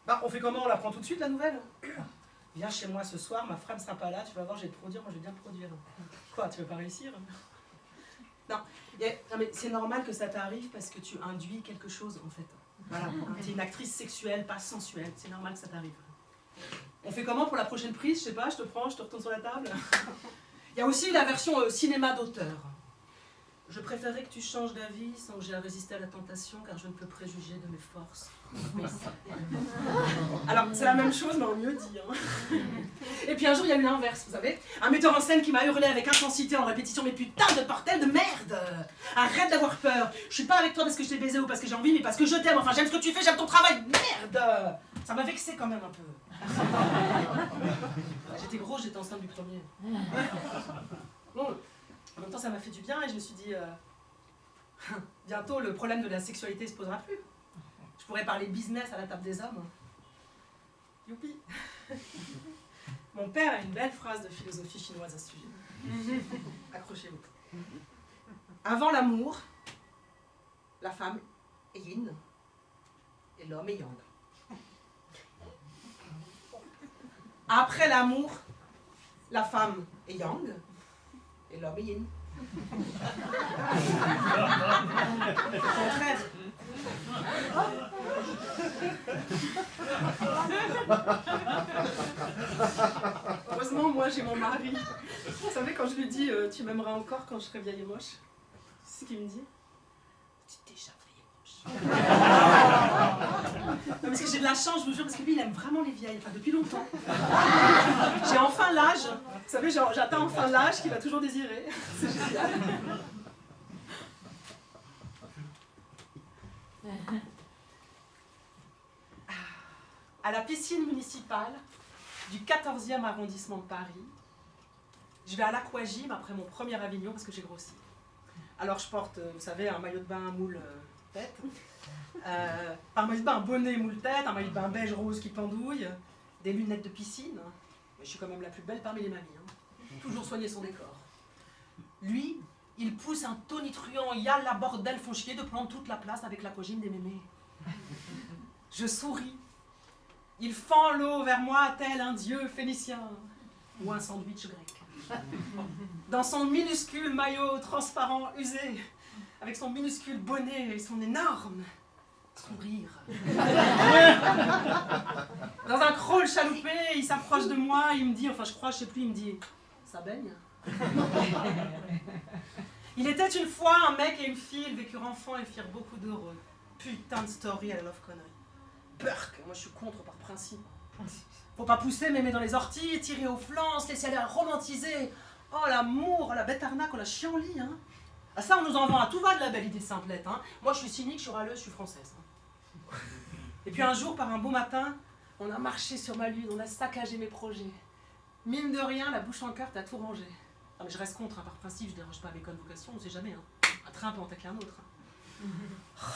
Bah, on fait comment? On la prend tout de suite, la nouvelle? Viens chez moi ce soir, ma femme sera pas là, tu vas voir, je vais te produire, moi je vais bien te produire. Quoi, tu veux pas réussir? Non, mais c'est normal que ça t'arrive parce que tu induis quelque chose en fait. Voilà, tu es une actrice sexuelle, pas sensuelle, c'est normal que ça t'arrive. On fait comment pour la prochaine prise? Je sais pas, je te prends, je te retourne sur la table. Il y a aussi la version cinéma d'auteur. Je préférerais que tu changes d'avis sans que j'ai à résister à la tentation car je ne peux préjuger de mes forces. Alors, c'est la même chose, mais en mieux dit. Hein. Et puis un jour, il y a eu l'inverse, vous savez. Un metteur en scène qui m'a hurlé avec intensité en répétition, mais putain de bordel de merde! Arrête d'avoir peur. Je suis pas avec toi parce que je t'ai baisé ou parce que j'ai envie, mais parce que je t'aime. Enfin, j'aime ce que tu fais, j'aime ton travail. Merde! Ça m'a vexé quand même un peu. J'étais gros, j'étais enceinte du premier. Bon, en même temps, ça m'a fait du bien et je me suis dit, bientôt, le problème de la sexualité se posera plus. Je pourrais parler business à la table des hommes. Youpi. Mon père a une belle phrase de philosophie chinoise à ce sujet. Accrochez-vous. Avant l'amour, la femme est yin et l'homme est yang. Après l'amour, la femme est yang et l'homme est yin. Au contraire. Heureusement, moi j'ai mon mari. Vous savez, quand je lui dis tu m'aimeras encore quand je serai vieille et moche, c'est ce qu'il me dit. Tu es déjà vieille et moche. Non, parce que j'ai de la chance, je vous jure, parce que lui il aime vraiment les vieilles, enfin depuis longtemps. J'ai enfin l'âge, vous savez, j'atteins enfin l'âge qu'il a toujours désiré. C'est génial. À la piscine municipale du 14e arrondissement de Paris, je vais à l'aquagym après mon premier Avignon parce que j'ai grossi. Alors je porte, vous savez, un maillot de bain moule tête, un maillot de bain, un bonnet moule tête, un maillot de bain beige rose qui pendouille, des lunettes de piscine, mais je suis quand même la plus belle parmi les mamies, hein. Toujours soigner son décor. Lui, il pousse un tonitruant, il y a la bordel font chier de prendre toute la place avec l'aquagym des mémés. Je souris. Il fend l'eau vers moi tel un dieu phénicien ou un sandwich grec. Dans son minuscule maillot transparent usé, avec son minuscule bonnet et son énorme sourire. Dans un crawl chaloupé, il s'approche de moi, il me dit, enfin je crois, je sais plus, il me dit « ça baigne ?» Il était une fois un mec et une fille, ils vécurent enfants et firent beaucoup d'heureux. Putain de story à la Love Connery. Burk, moi je suis contre par principe. Faut pas pousser mémé dans les orties, tirer au flanc, se laisser aller à romantiser. Oh l'amour, la bête arnaque, oh la chienlit, hein. Ah ça on nous en vend à tout va de la belle idée simplette, hein. Moi je suis cynique, je suis râleuse, je suis française. Hein. Et puis un jour, par un beau matin, on a marché sur ma lune, on a saccagé mes projets. Mine de rien, la bouche en cœur, t'as tout rangé. Non mais je reste contre, hein, par principe, je dérange pas mes convocations, on sait jamais, hein. Un train peut en tacler un autre. Hein.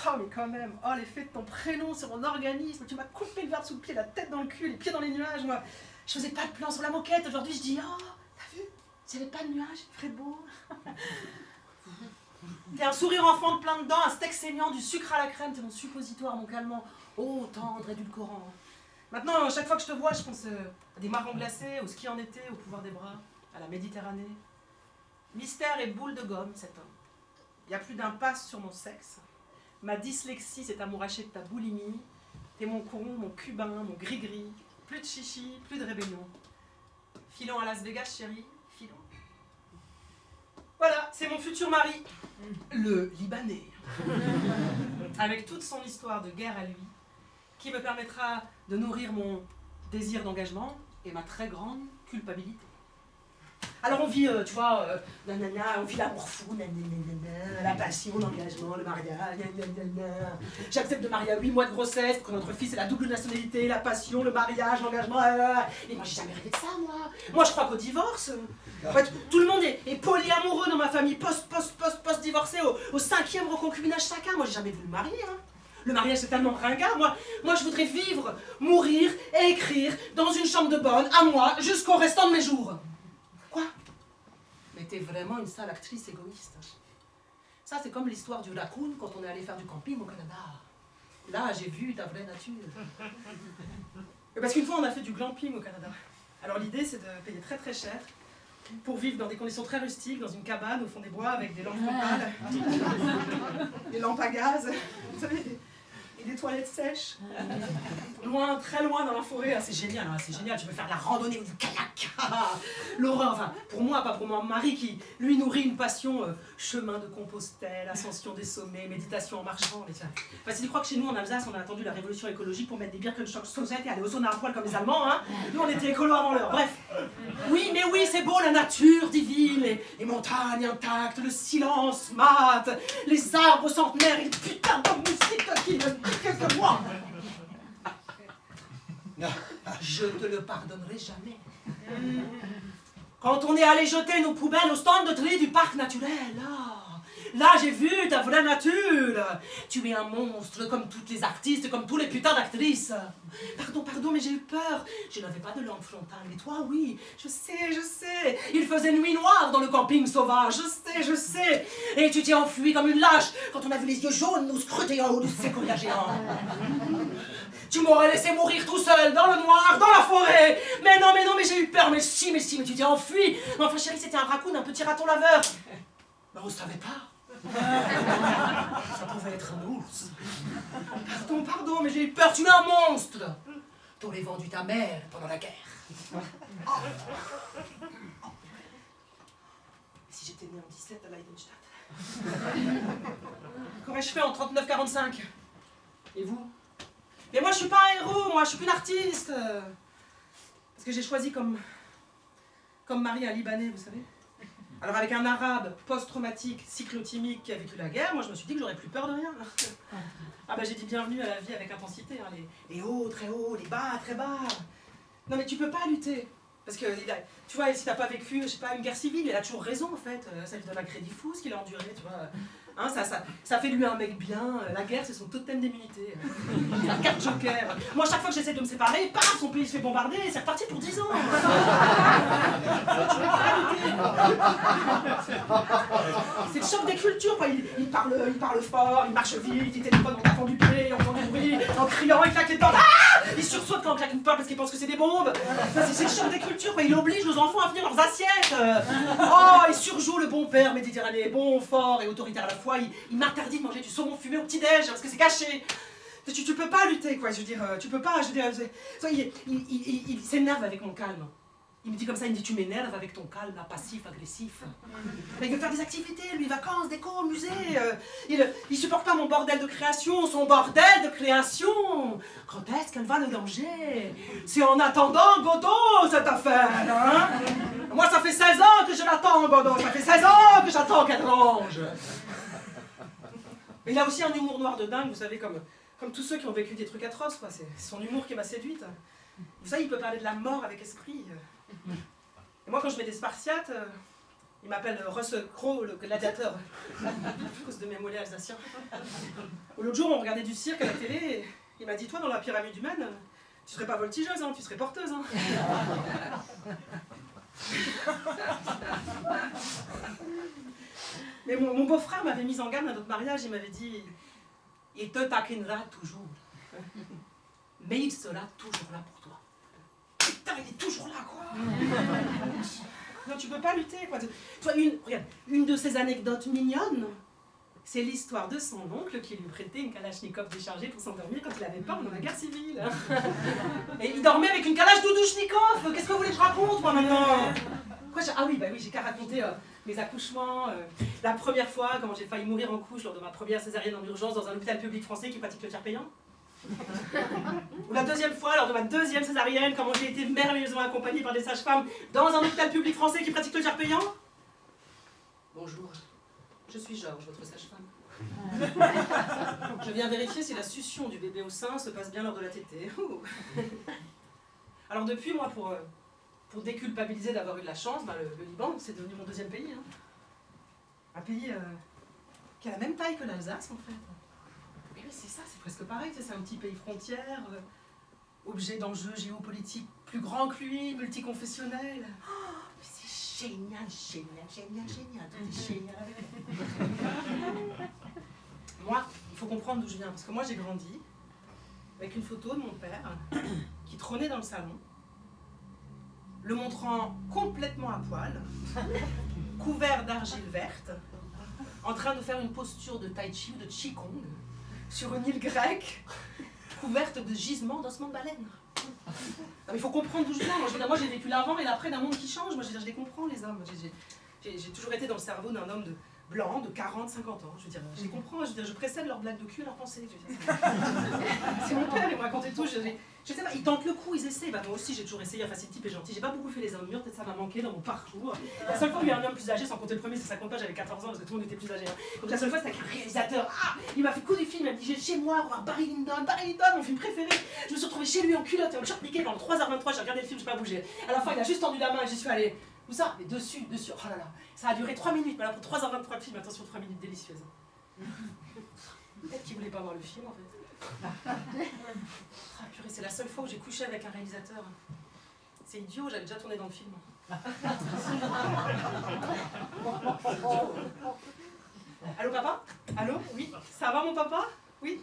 Oh mais quand même, oh l'effet de ton prénom sur mon organisme, tu m'as coupé le verbe sous le pied, la tête dans le cul, les pieds dans les nuages, moi. Je faisais pas de plan sur la moquette, aujourd'hui je dis, oh, t'as vu, s'il n'y avait pas de nuages, il ferait beau. T'es un sourire enfant de plein dedans, un steak saignant, du sucre à la crème, t'es mon suppositoire, mon calmant. Oh, tendre, édulcorant. Maintenant, chaque fois que je te vois, je pense à des marrons glacés, au ski en été, au pouvoir des bras, à la Méditerranée. Mystère et boule de gomme, cet homme. Il n'y a plus d'impasse sur mon sexe. Ma dyslexie s'est amourachée de ta boulimie. T'es mon con, mon cubain, mon gris-gris. Plus de chichi, plus de rébellion. Filons à Las Vegas, chérie, filons. Voilà, c'est mon futur mari, le Libanais. Avec toute son histoire de guerre à lui, qui me permettra de nourrir mon désir d'engagement et ma très grande culpabilité. Alors on vit, tu vois, nanana, on vit l'amour fou, nanana, la passion, l'engagement, le mariage, nanana. J'accepte de marier à 8 mois de grossesse pour que notre fils ait la double nationalité, la passion, le mariage, l'engagement. Et moi j'ai jamais rêvé de ça, moi. Moi je crois qu'au divorce. En fait, tout le monde est polyamoureux dans ma famille, post-divorcé, au 5e reconcubinage chacun. Moi j'ai jamais voulu me marier, hein. Le mariage c'est tellement ringard, moi je voudrais vivre, mourir et écrire dans une chambre de bonne, à moi, jusqu'au restant de mes jours. Quoi? Mais t'es vraiment une sale actrice égoïste. Ça c'est comme l'histoire du raccoon quand on est allé faire du camping au Canada. Là j'ai vu ta vraie nature. Et parce qu'une fois on a fait du glamping au Canada. Alors l'idée c'est de payer très très cher pour vivre dans des conditions très rustiques, dans une cabane au fond des bois avec des lampes frontales, des lampes à gaz, vous savez, et des toilettes sèches. Loin, très loin dans la forêt, c'est génial, hein, c'est génial, tu peux faire de la randonnée ou du kayak. L'horreur, enfin, pour moi, pas pour mon mari qui, lui, nourrit une passion, chemin de Compostelle, ascension des sommets, méditation en marchant. Enfin, si tu crois que chez nous, en Alsace, on a attendu la révolution écologique pour mettre des Birkenstock et aller au sauna à poil comme les Allemands, hein. Nous, on était écolos avant l'heure, bref. Oui, mais oui, c'est beau, la nature divine, les montagnes intactes, le silence mat, les arbres centenaires et le putain de musique qui ne dit que moi. Je te le pardonnerai jamais. Quand on est allé jeter nos poubelles au stand de tri du parc naturel, là j'ai vu ta vraie nature. Tu es un monstre comme toutes les artistes, comme tous les putains d'actrices. Pardon, mais j'ai eu peur. Je n'avais pas de lampe frontale, mais toi, oui. Je sais. Il faisait nuit noire dans le camping sauvage. Je sais. Et tu t'es enfui comme une lâche quand on a vu les yeux jaunes nous scruter en haut du séquoia géant. Tu m'aurais laissé mourir tout seul, dans le noir, dans la forêt. Mais non, mais j'ai eu peur. Mais si, mais tu t'es enfui. Mais enfin, chérie, c'était un raccoon, un petit raton laveur. Ben, on savait pas. Ça pouvait être un ours. Pardon, mais j'ai eu peur. Tu es un monstre. T'aurais vendu ta mère pendant la guerre. Si j'étais né en 17 à Leidenstadt. Qu'aurais-je fait en 39-45? Et vous? Mais moi je suis pas un héros, moi je suis qu'une artiste. Parce que j'ai choisi comme mari un Libanais, vous savez. Alors avec un arabe post-traumatique, cyclotimique qui a vécu la guerre, moi je me suis dit que j'aurais plus peur de rien. Ah bah j'ai dit bienvenue à la vie avec intensité, hein, les hauts très hauts, les bas très bas. Non mais tu peux pas lutter. Parce que, tu vois, si t'as pas vécu, je sais pas, une guerre civile, il a toujours raison en fait. Ça lui donne un crédit fou ce qu'il a enduré, tu vois. Hein, ça fait de lui un mec bien. La guerre, c'est son totem d'immunité. C'est un carte joker. Moi, chaque fois que j'essaie de me séparer, paf, son pays se fait bombarder et c'est reparti pour 10 ans. C'est le choc des cultures, quoi. Il parle fort, il marche vite, il téléphone en tapant du pied, en faisant du bruit, en criant, il claque les portes. Il sursaute quand on claque une porte parce qu'il pense que c'est des bombes. C'est le choc des cultures, quoi. Il oblige nos enfants à finir leurs assiettes. Oh, il surjoue le bon père méditerranéen, bon, fort et autoritaire à la fois. Il m'interdit de manger du saumon fumé au petit-déj parce que c'est caché. Tu peux pas lutter, quoi. Je veux dire, tu peux pas. Je veux dire, il s'énerve avec mon calme. Il me dit comme ça, il me dit tu m'énerves avec ton calme, là, passif, agressif. Mais il veut faire des activités, lui, vacances, déco, musée. Il supporte pas mon bordel de création, son bordel de création. Quand est-ce qu'elle va le danger? C'est en attendant Godot, cette affaire, hein. Moi, ça fait 16 ans que je l'attends, Godot. Ça fait 16 ans que j'attends qu'elle range. Mais il a aussi un humour noir de dingue, vous savez, comme tous ceux qui ont vécu des trucs atroces, quoi. C'est son humour qui m'a séduite. Vous savez, il peut parler de la mort avec esprit. Et moi, quand je mets des Spartiates, il m'appelle Russell Crowe, le gladiateur, à cause de mes mollets alsaciens. L'autre jour, on regardait du cirque à la télé, et il m'a dit, toi, dans la pyramide humaine, tu serais pas voltigeuse, hein, tu serais porteuse. Hein. Mais mon beau-frère m'avait mise en garde à notre mariage, il m'avait dit « Il te taquinera toujours, mais il sera toujours là pour toi. » Putain, il est toujours là, quoi. Non, tu peux pas lutter, quoi. Toi, regarde, une de ces anecdotes mignonnes, c'est l'histoire de son oncle qui lui prêtait une kalachnikov déchargée pour s'endormir quand il avait peur dans la guerre civile. Et il dormait avec une kalach doudouchnikov. Qu'est-ce que vous voulez que je raconte, moi, maintenant? Quoi, ah oui, bah oui, j'ai qu'à raconter mes accouchements. La première fois, comment j'ai failli mourir en couche lors de ma première césarienne en urgence dans un hôpital public français qui pratique le tiers payant. Ou la deuxième fois, lors de ma deuxième césarienne, comment j'ai été merveilleusement accompagnée par des sages-femmes dans un hôpital public français qui pratique le tiers payant. Bonjour, je suis Georges, votre sage-femme. Je viens vérifier si la succion du bébé au sein se passe bien lors de la tétée. Alors depuis, moi, pour déculpabiliser d'avoir eu de la chance, le Liban, c'est devenu mon deuxième pays. Hein. Un pays qui a la même taille que l'Alsace, en fait. Mais oui, c'est ça, c'est presque pareil. C'est un petit pays frontière, objet d'enjeux géopolitiques plus grand que lui, multiconfessionnel. Oh, mais c'est génial, génial, génial, génial, tout est génial. Moi, il faut comprendre d'où je viens, parce que moi j'ai grandi avec une photo de mon père qui trônait dans le salon, le montrant complètement à poil, couvert d'argile verte, en train de faire une posture de tai chi ou de qigong sur une île grecque couverte de gisements d'ossements de baleine. Mais il faut comprendre d'où je viens. Moi j'ai vécu l'avant et l'après d'un monde qui change. Moi je les comprends, les hommes. J'ai toujours été dans le cerveau d'un homme blanc de 40, 50 ans. Je veux dire, je les comprends. Je précède leurs blagues de cul et leurs pensées. C'est mon père, il me racontait tout. Je sais pas, ils tentent le coup, ils essaient. Bah, moi aussi j'ai toujours essayé. Enfin, c'est le type est gentil. J'ai pas beaucoup fait les hommes mûrs, peut-être ça m'a manqué dans mon parcours. La seule fois où il y a un homme plus âgé, sans compter le premier, c'est 50 ans, j'avais 14 ans parce que tout le monde était plus âgé. Hein. Donc la seule fois, c'était avec un réalisateur. Ah, il m'a fait coup du film, il m'a dit j'ai chez moi, voir Barry Lyndon, mon film préféré. Je me suis retrouvée chez lui en culotte et en short piqué pendant 3h23, j'ai regardé le film, j'ai pas bougé. À la fin, il a juste tendu la main et j'y suis allée. Où ça? Mais dessus. Oh là là. Ça a duré 3 minutes, mais là pour 3h23 de film, attention, 3 minutes délicieuses. Peut-être qu'il voulait pas voir le film en fait. Ah purée, c'est la seule fois où j'ai couché avec un réalisateur. C'est idiot, j'avais déjà tourné dans le film. Allô papa? Allô? Oui? Ça va mon papa? Oui?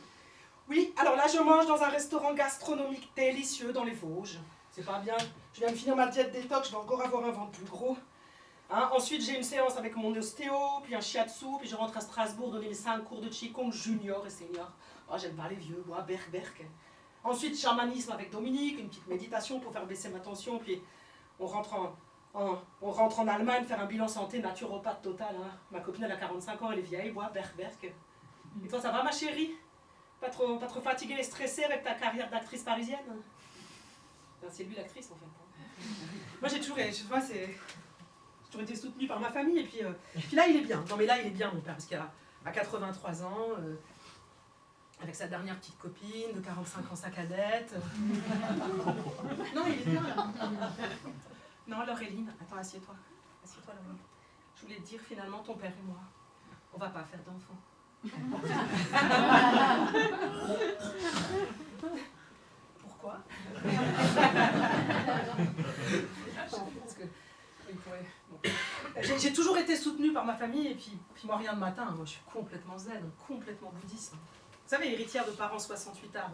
Oui, alors là je mange dans un restaurant gastronomique délicieux dans les Vosges. C'est pas bien, je viens de finir ma diète détox, je vais encore avoir un ventre plus gros. Hein? Ensuite j'ai une séance avec mon ostéo, puis un shiatsu, puis je rentre à Strasbourg donner les 5 cours de Qigong junior et senior. Oh j'aime pas les vieux, moi, berk. Ensuite chamanisme avec Dominique, une petite méditation pour faire baisser ma tension, puis on rentre en Allemagne faire un bilan santé naturopathe total. Hein? Ma copine elle a 45 ans, elle est vieille, moi, berk. Et toi ça va ma chérie? Pas trop fatiguée et stressée avec ta carrière d'actrice parisienne? Enfin, c'est lui l'actrice en fait. Moi j'ai toujours été soutenue par ma famille et puis là il est bien. Non mais là il est bien mon père parce qu'il a 83 ans, avec sa dernière petite copine, de 45 ans sa cadette. Non il est bien là. Non Laureline, attends assieds-toi. Assieds-toi Laureline. Je voulais te dire finalement ton père et moi, on va pas faire d'enfants. Pourquoi? Parce que j'ai toujours été soutenue par ma famille et puis moi rien de matin, moi je suis complètement zen, complètement bouddhiste. Vous savez, héritière de parents 68 ans,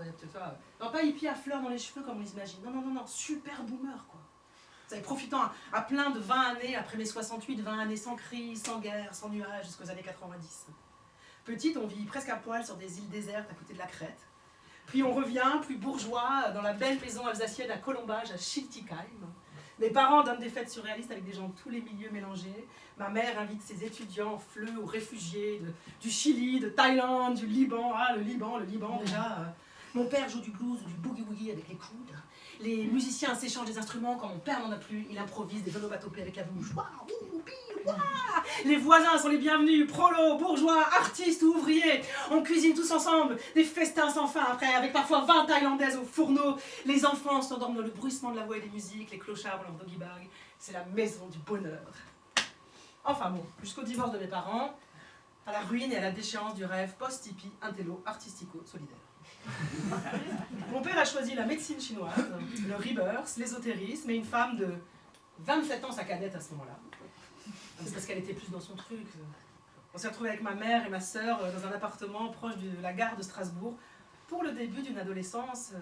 non pas hippie à fleurs dans les cheveux comme on l'imagine, non, super boomer quoi. Vous savez, profitant à plein de 20 années après mes 68, 20 années sans crise, sans guerre, sans nuages jusqu'aux années 90. Petite, on vit presque à poil sur des îles désertes à côté de la Crète. Puis on revient, plus bourgeois, dans la belle maison alsacienne à Colombage, à Schiltigheim. Mes parents donnent des fêtes surréalistes avec des gens de tous les milieux mélangés. Ma mère invite ses étudiants, FLE, ou réfugiés du Chili, de Thaïlande, du Liban. Ah, le Liban déjà. Mon père joue du blues ou du boogie-woogie avec les coudes. Les musiciens s'échangent des instruments quand mon père n'en a plus. Il improvise des onomatopées avec la bouche. Les voisins sont les bienvenus, prolos, bourgeois, artistes ou ouvriers. On cuisine tous ensemble, des festins sans fin après, avec parfois 20 Thaïlandaises au fourneau. Les enfants s'endorment dans le bruissement de la voix et des musiques, les clochards ont leur doggy bag. C'est la maison du bonheur. Enfin bon, jusqu'au divorce de mes parents, à la ruine et à la déchéance du rêve post-hippie, intello, artistico, solidaire. Mon père a choisi la médecine chinoise, le rebirth, l'ésotérisme et une femme de 27 ans, sa cadette à ce moment-là. C'est parce qu'elle était plus dans son truc. On s'est retrouvés avec ma mère et ma sœur dans un appartement proche de la gare de Strasbourg pour le début d'une adolescence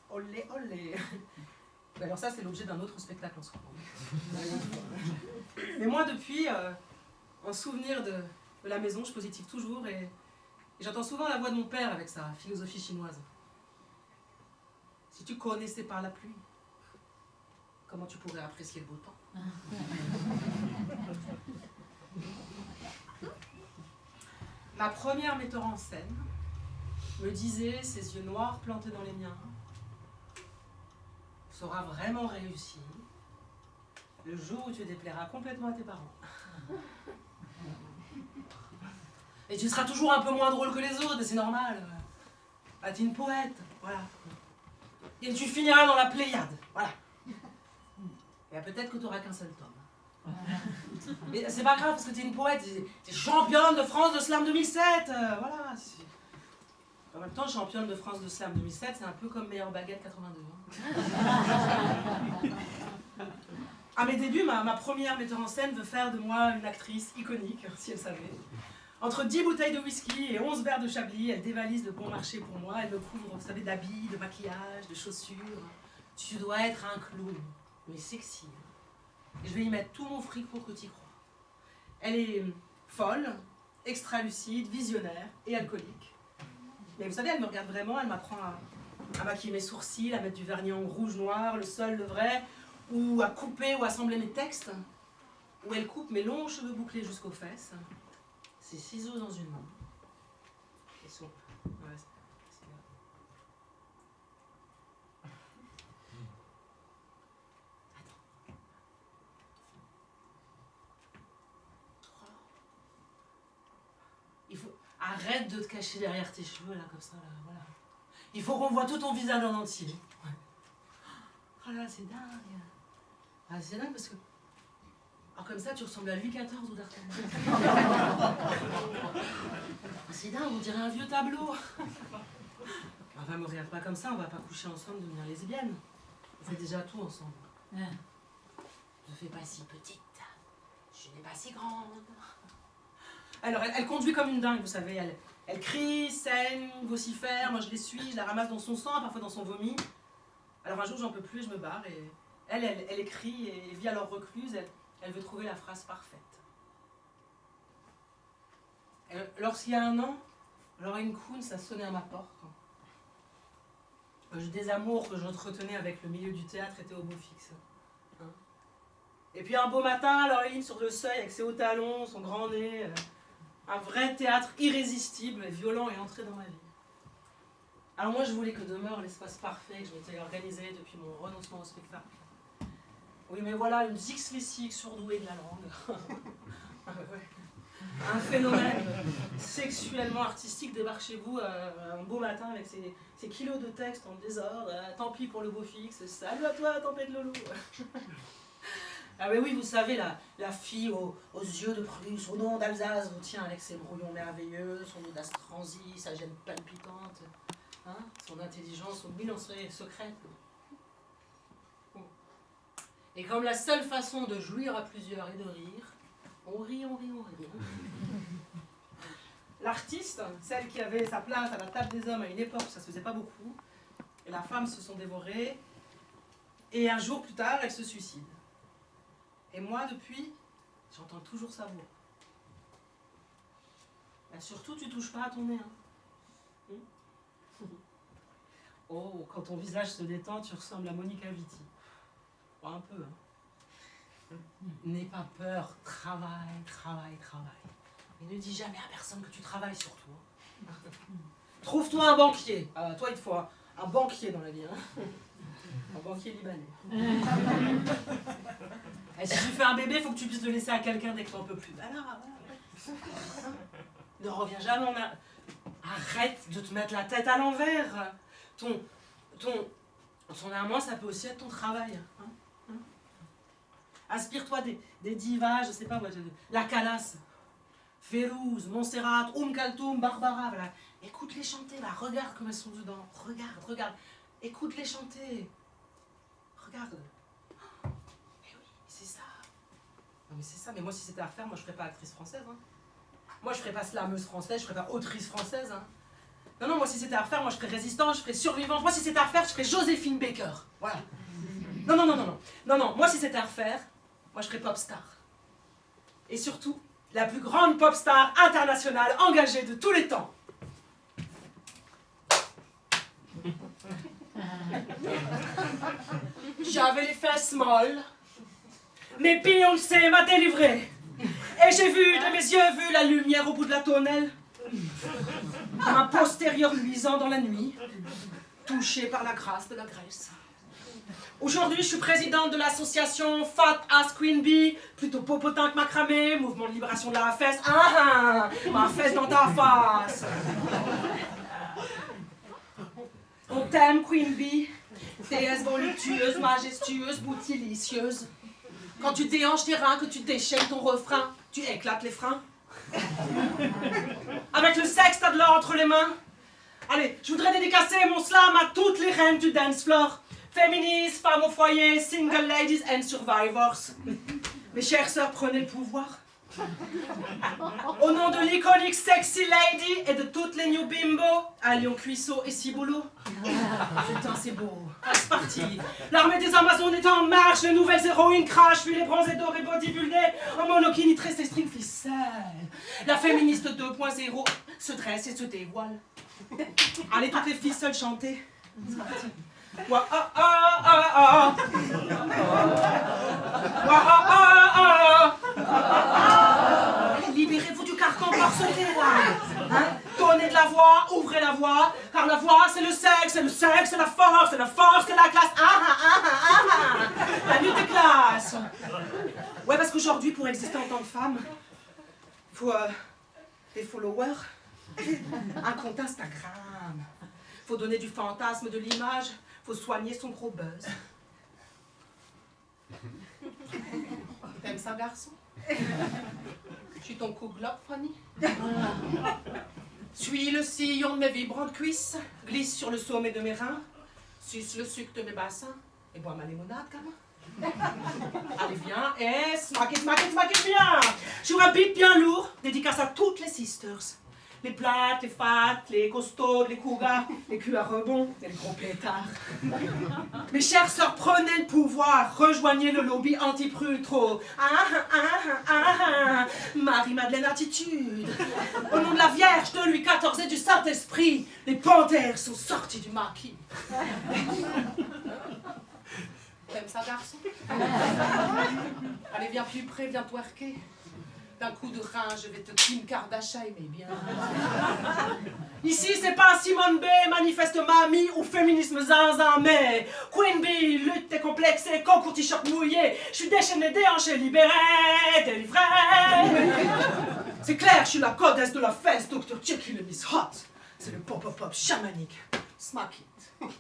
olé olé. Mais alors ça, c'est l'objet d'un autre spectacle en ce moment. Mais moi, depuis, en souvenir de la maison, je positive toujours et j'entends souvent la voix de mon père avec sa philosophie chinoise. Si tu connaissais pas la pluie, comment tu pourrais apprécier le beau temps? Ma première metteur en scène me disait, ses yeux noirs plantés dans les miens, tu sauras vraiment réussir le jour où tu déplairas complètement à tes parents. Et tu seras toujours un peu moins drôle que les autres, et c'est normal. Ah, t'es une poète, voilà. Et tu finiras dans la Pléiade, voilà. Et peut-être que tu n'auras qu'un seul tome. Mais c'est pas grave, parce que t'es une poète, t'es championne de France de Slam 2007, voilà. En même temps, championne de France de Slam 2007, c'est un peu comme meilleure baguette 82. Hein. À mes débuts, ma première metteur en scène veut faire de moi une actrice iconique, si elle savait. Entre 10 bouteilles de whisky et 11 verres de Chablis, elle dévalise de bon marché pour moi. Elle me couvre, vous savez, d'habits, de maquillage, de chaussures. Tu dois être un clown, mais sexy. Et je vais y mettre tout mon fric pour que tu y crois. Elle est folle, extra-lucide, visionnaire et alcoolique. Mais vous savez, elle me regarde vraiment, elle m'apprend à maquiller mes sourcils, à mettre du vernis en rouge, noir, le seul, le vrai, ou à couper ou assembler mes textes, où elle coupe mes longs cheveux bouclés jusqu'aux fesses. Ses ciseaux dans une main. Et son... Ouais, c'est là. Attends. Oh. Il faut... Arrête de te cacher derrière tes cheveux, là, comme ça, là, voilà. Il faut qu'on voit tout ton visage en entier. Ouais. Oh là là, c'est dingue. Ah, c'est dingue parce que... Alors comme ça, tu ressembles à Louis XIV ou d'Artagnan. C'est dingue, on dirait un vieux tableau. Enfin, me regarde pas comme ça, on va pas coucher ensemble, devenir lesbienne. On fait déjà tout ensemble. Je fais pas si petite, je n'ai pas si grande. Alors, elle conduit comme une dingue, vous savez. Elle crie, saigne, vocifère, moi je l'essuie, je la ramasse dans son sang, parfois dans son vomi. Alors un jour, j'en peux plus, je me barre et elle écrit et vit alors recluse. Elle veut trouver la phrase parfaite. Lorsqu'il y a 1 an, Laurine Kuhn, ça sonnait à ma porte. Le désamour que j'entretenais avec le milieu du théâtre était au beau fixe. Hein. Et puis un beau matin, Laurine sur le seuil avec ses hauts talons, son grand nez, un vrai théâtre irrésistible et violent est entré dans ma vie. Alors moi je voulais que demeure l'espace parfait que je m'étais organisé depuis mon renoncement au spectacle. Oui, mais voilà, une dyslexique surdouée de la langue. Un phénomène sexuellement artistique débarque chez vous un beau matin avec ses kilos de texte en désordre. Tant pis pour le beau fixe. Salut à toi, tempête de Lolo. Ah mais oui, vous savez, la fille aux yeux de Prusse, au nom d'Alsace, vous tient avec ses brouillons merveilleux, son audace transie, sa gêne palpitante, hein, son intelligence aux 1000 secrètes. Et comme la seule façon de jouir à plusieurs est de rire, on rit, on rit, on rit. L'artiste, celle qui avait sa place à la table des hommes à une époque où ça se faisait pas beaucoup, et la femme se sont dévorées, et un jour plus tard, elle se suicide. Et moi, depuis, j'entends toujours sa voix. Ben surtout, tu touches pas à ton nez. Hein. Oh, quand ton visage se détend, tu ressembles à Monica Vitti. Un peu, hein. N'aie pas peur, travaille, travaille, travaille. Et ne dis jamais à personne que tu travailles sur toi. Trouve-toi un banquier. Toi, il te faut un banquier dans la vie. Hein. Un banquier libanais. Et si tu fais un bébé, il faut que tu puisses le laisser à quelqu'un dès que tu n'en peux plus. Voilà. Ne reviens jamais en arrière. Arrête de te mettre la tête à l'envers. Ton amant, ça peut aussi être ton travail. Hein. Inspire-toi des divas, je sais pas moi, la Calas, Férouz, Montserrat, Kaltoum, Barbara, voilà. Écoute-les chanter là, regarde comme elles sont dedans, regarde, écoute-les chanter, regarde. Mais oui, c'est ça. Non mais c'est ça, mais moi si c'était à refaire, moi je ferais pas actrice française. Hein. Moi, je ferais pas slameuse française, je ferais pas autrice française. Hein. Non, non, moi, si c'était à refaire, moi, je ferais résistante, je ferais survivante. Moi, si c'était à refaire, je ferais Joséphine Baker. Voilà. Non, non, non, non, non. Non, non, moi, si c'était à refaire, moi, je ferais pop star. Et surtout, la plus grande pop star internationale engagée de tous les temps. J'avais les fesses molles, mais Beyoncé m'a délivré. Et j'ai vu, de mes yeux, vu la lumière au bout de la tonnelle. Un postérieur luisant dans la nuit, touché par la grâce de la graisse. Aujourd'hui, je suis présidente de l'association Fat Ass Queen Bee, plutôt popotin que macramé, mouvement de libération de la fesse. Ah ah, ma fesse dans ta face. On t'aime, Queen Bee, déesse voluptueuse, majestueuse, boutilicieuse. Quand tu déhanches tes reins, que tu déchaînes ton refrain, tu éclates les freins. Avec le sexe, t'as de l'or entre les mains. Allez, je voudrais dédicacer mon slam à toutes les reines du dance floor. Féministes, femmes au foyer, single ladies and survivors. Mes chères sœurs, prenez le pouvoir. Au nom de l'iconique sexy lady et de toutes les new bimbo, à Lyon Cuisseau et Ciboulot. Putain, c'est beau. Ah, c'est parti. L'armée des Amazones est en marche, les nouvelles héroïnes crachent, puis les bronzés dorés bodybuildés en monokini tresse et string ficelle. La féministe 2.0 se dresse et se dévoile. Allez, toutes les filles seules chanter. C'est parti. Wa ah ah ah ah. Wa ah ah ah. Libérez-vous du carcan corseté là. Hein? Donnez de la voix, ouvrez la voix, car la voix c'est le sexe, c'est la force, c'est la classe. Ah ah ah ah ah. La lutte des classes. Ouais, parce qu'aujourd'hui, pour exister en tant que femme, il faut des followers, un compte Instagram, faut donner du fantasme, de l'image. Faut soigner son gros buzz. T'aimes ça, garçon? Je suis ton couple, Fanny. Suis le sillon de mes vibrantes cuisses, glisse sur le sommet de mes reins, suce le sucre de mes bassins et bois ma limonade, quand même. Allez, viens, et smack it bien. Je vous habite bien lourd, dédicace à toutes les sisters. Les plates, les fat, les costauds, les cougars, les culs à rebond et les gros pétards. Mes chères sœurs, prenez le pouvoir, rejoignez le lobby anti-prutro. Marie-Madeleine attitude. Au nom de la Vierge, de Louis XIV et du Saint-Esprit, les panthères sont sortis du maquis. T'aimes ça, garçon? Allez, viens plus près, viens twerker. D'un coup de rein, je vais te Kim Kardashian, mais bien. Ici, c'est pas Simone B, manifeste mamie ou féminisme zinzin, mais Queen Bee, lutte décomplexée, concours t-shirt mouillé. Je suis déchaîné, déhanché, libéré, délivré. C'est clair, je suis la codesse de la fesse, Dr. Jekyll et Miss Hot. C'est le pop-pop chamanique. Smack it. Comme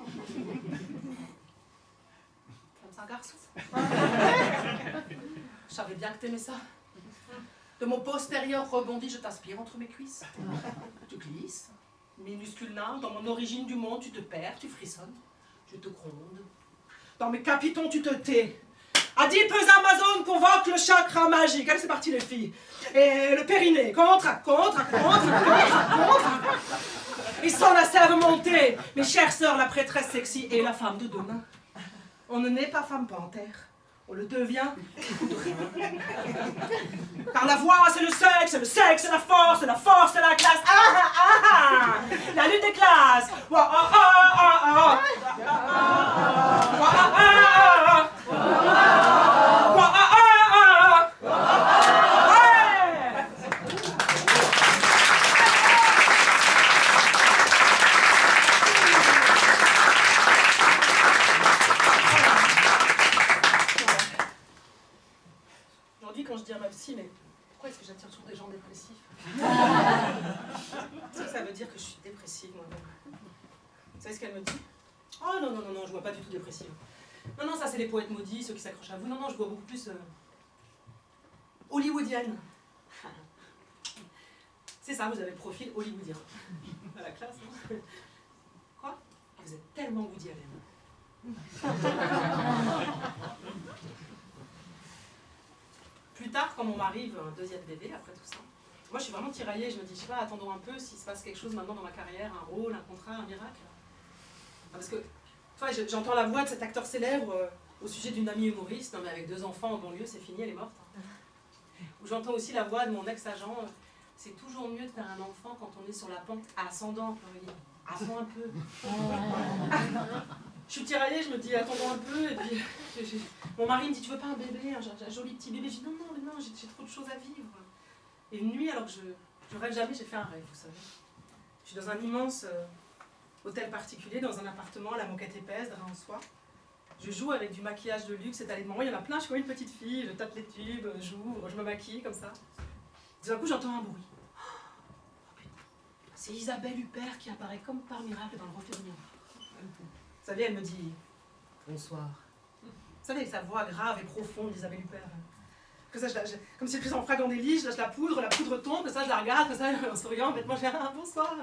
ça, garçon? Je savais bien que t'aimais ça. De mon postérieur rebondi, je t'aspire entre mes cuisses. Tu glisses, minuscule nain, dans mon origine du monde, tu te perds, tu frissonnes, je te gronde. Dans mes capitons, tu te tais. Adipeux Amazon convoque le chakra magique. Allez, c'est parti, les filles. Et le périnée, contre. Ils sont la sève montée. Mes chères sœurs, la prêtresse sexy et la femme de demain. On ne naît pas femme panthère. On le devient. Car la voix, c'est le sexe, c'est la force, c'est la classe. Ah ah ah ah. La lutte des classes. Wa ah ah ah ah. Wa ah ah ah. Wa ah ah ah. Quand je dis à ma psy, mais pourquoi est-ce que j'attire toujours des gens dépressifs? Ça veut dire que je suis dépressive moi-même. Vous savez ce qu'elle me dit? Oh non, je vois pas du tout dépressive. Non, ça c'est les poètes maudits, ceux qui s'accrochent à vous. Non, je vois beaucoup plus hollywoodienne. C'est ça, vous avez le profil hollywoodien. À la classe, non? Quoi? Vous êtes tellement Woody Allen. Plus tard, quand mon mari veut un deuxième bébé, après tout ça, Moi, je suis vraiment tiraillée. Je me dis, je sais pas, attendons un peu s'il se passe quelque chose maintenant dans ma carrière, un rôle, un contrat, un miracle. Parce que, j'entends la voix de cet acteur célèbre au sujet d'une amie humoriste, non mais avec 2 enfants en banlieue, c'est fini, elle est morte. Ou j'entends aussi la voix de mon ex-agent, c'est toujours mieux de faire un enfant quand on est sur la pente ascendante, Laureline. Attends un peu. Je suis tiraillée, je me dis attendons un peu, et puis mon mari me dit tu veux pas un bébé, un joli petit bébé. Je dis non, j'ai trop de choses à vivre. Et une nuit, alors que je rêve jamais, j'ai fait un rêve, vous savez. Je suis dans un immense hôtel particulier, dans un appartement à la moquette épaisse, drap en soie. Je joue avec du maquillage de luxe étalement, il y en a plein, je suis comme une petite fille, je tape les tubes, j'ouvre, je me maquille comme ça. D'un coup, j'entends un bruit. Oh putain, c'est Isabelle Huppert qui apparaît comme par miracle dans le reflet du miroir. Vous savez, elle me dit bonsoir. Vous savez, sa voix grave et profonde d'Isabelle Huppert. Que ça, comme si elle faisait en fragant des lits, je lâche la poudre tombe, que ça, je la regarde, que ça, en souriant, bêtement, je dis bonsoir.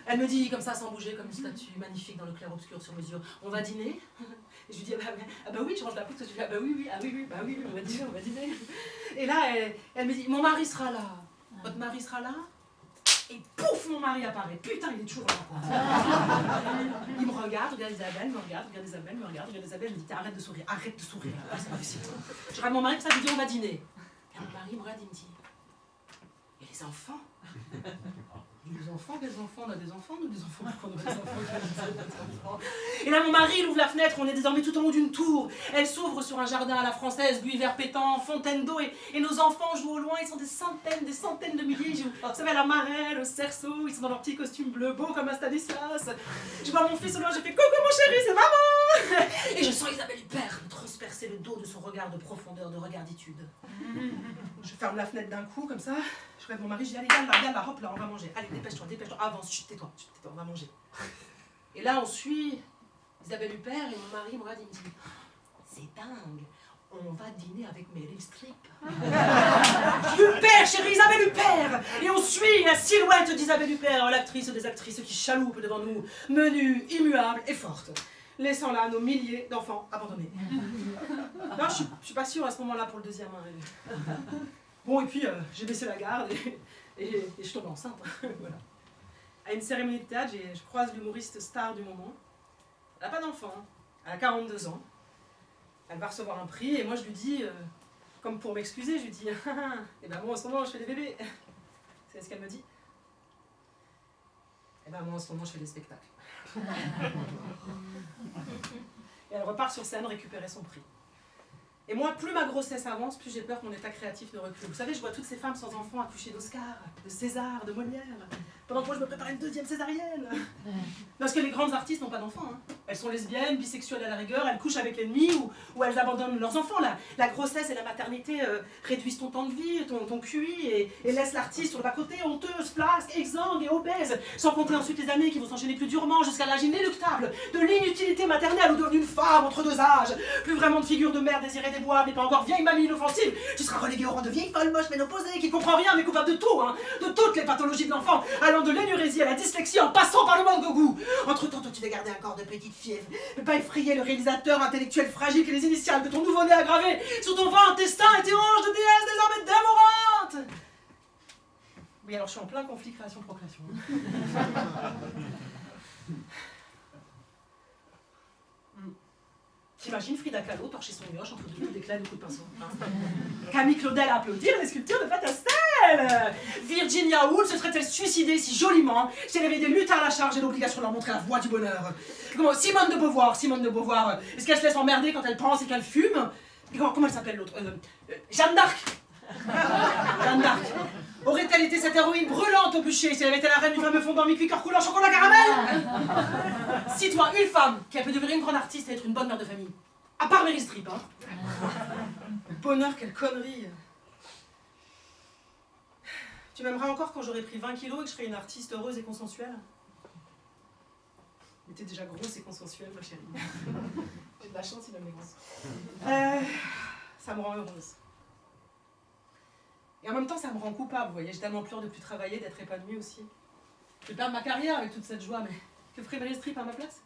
Elle me dit comme ça, sans bouger, comme une statue magnifique dans le clair-obscur sur mesure, on va dîner? Et je lui dis, ah bah oui, je range la poudre, je lui dis, ah bah oui, on va dîner. Et là, elle me dit, mon mari sera là. Votre mari sera là? Et pouf, mon mari apparaît. Putain, il est toujours là, quoi. Il me regarde Isabelle, me regarde Isabelle, elle me dit, arrête de sourire, là, c'est pas possible. Je regarde mon mari, ça, je lui dis, on va dîner. Et mon mari me regarde, il me dit, et les enfants? Des enfants, quels enfants? On a des enfants, nous, des enfants, on a des enfants. Et là, mon mari, il ouvre la fenêtre, on est désormais tout en haut d'une tour. Elle s'ouvre sur un jardin à la française, buis vert pétant, fontaine d'eau, et nos enfants jouent au loin, ils sont des centaines de milliers. Vous savez, à la marelle, au cerceau, ils sont dans leur petit costume bleu beau comme un Stanislas. Je vois mon fils au loin, j'ai fait coucou mon chéri, c'est maman! Et je sens Isabelle Huppert me transpercer le dos de son regard de profondeur, de regarditude. Je ferme la fenêtre d'un coup, comme ça. Je regarde mon mari, je dis allez, viens là, hop là, on va manger. Allez, dépêche-toi, avance, chut, tais-toi, on va manger. Et là, on suit Isabelle Huppert et mon mari me regarde, il me dit c'est dingue, on va dîner avec Meryl Streep. Huppert, chérie, Isabelle Huppert. Et on suit la silhouette d'Isabelle Huppert, l'actrice des actrices qui chaloupent devant nous, menue, immuable et forte, laissant là nos milliers d'enfants abandonnés. Non, je suis pas sûre à ce moment-là pour le deuxième. Bon, et puis j'ai baissé la garde et je tombe enceinte. Voilà. À une cérémonie de théâtre, je croise l'humoriste star du moment. Elle n'a pas d'enfant, elle a 42 ans. Elle va recevoir un prix et moi je lui dis, comme pour m'excuser, je lui dis et ben moi en ce moment je fais des bébés. C'est ce qu'elle me dit. Et ben moi en ce moment je fais des spectacles. Et elle repart sur scène récupérer son prix. Et moi, plus ma grossesse avance, plus j'ai peur que mon état créatif ne recule. Vous savez, je vois toutes ces femmes sans enfants accoucher d'Oscar, de César, de Molière, pendant que moi je me prépare une deuxième césarienne. Parce que les grandes artistes n'ont pas d'enfants. Hein. Elles sont lesbiennes, bisexuelles à la rigueur, elles couchent avec l'ennemi ou elles abandonnent leurs enfants. La grossesse et la maternité réduisent ton temps de vie, ton QI et laissent l'artiste sur le bas-côté, honteuse, flasque, exsangue et obèse. Sans compter ensuite les années qui vont s'enchaîner plus durement jusqu'à l'âge inéluctable de l'inutilité maternelle ou devenue une femme entre deux âges. Plus vraiment de figure de mère désirée déboire, mais pas encore vieille mamie inoffensive. Tu seras reléguée au rang de vieille folle moche ménopausée qui comprend rien mais coupable de tout, hein, de toutes les pathologies de l'enfant, allant de l'énurésie à la dyslexie en passant par le manque de goût. Entre-temps, toi, tu vas garder un corps de petite fièvre, ne pas effrayer le réalisateur intellectuel fragile que les initiales de ton nouveau-né a gravé sur ton ventre, intestin et tes hanches de déesse désormais dévorantes. Oui, alors je suis en plein conflit création-procréation. T'imagines Frida Kahlo torcher son mioche entre deux coups d'éclat de coups de pinceau. Camille Claudel a applaudir les sculptures de Patastel. Virginia Woolf se serait-elle suicidée si joliment si elle avait des luttes à la charge et l'obligation de leur montrer la voie du bonheur. Simone de Beauvoir, est-ce qu'elle se laisse emmerder quand elle pense et qu'elle fume? Comment elle s'appelle l'autre? Jeanne d'Arc. Jeanne d'Arc. Aurait-elle été cette héroïne brûlante au bûcher si elle avait été la reine du fameux fondant mi-cuit coulant chocolat caramel? Cite-moi une femme qui a pu devenir une grande artiste et être une bonne mère de famille. À part Meryl Streep, hein. Bonheur, quelle connerie. Tu m'aimerais encore quand j'aurais pris 20 kilos et que je serais une artiste heureuse et consensuelle? Mais t'es déjà grosse et consensuelle, ma chérie. J'ai de la chance, il aime les grosses. Ça me rend heureuse. Et en même temps, ça me rend coupable, vous voyez. J'ai tellement peur de plus travailler, d'être épanouie aussi. Je vais perdre ma carrière avec toute cette joie, mais que ferait Meryl Streep à ma place?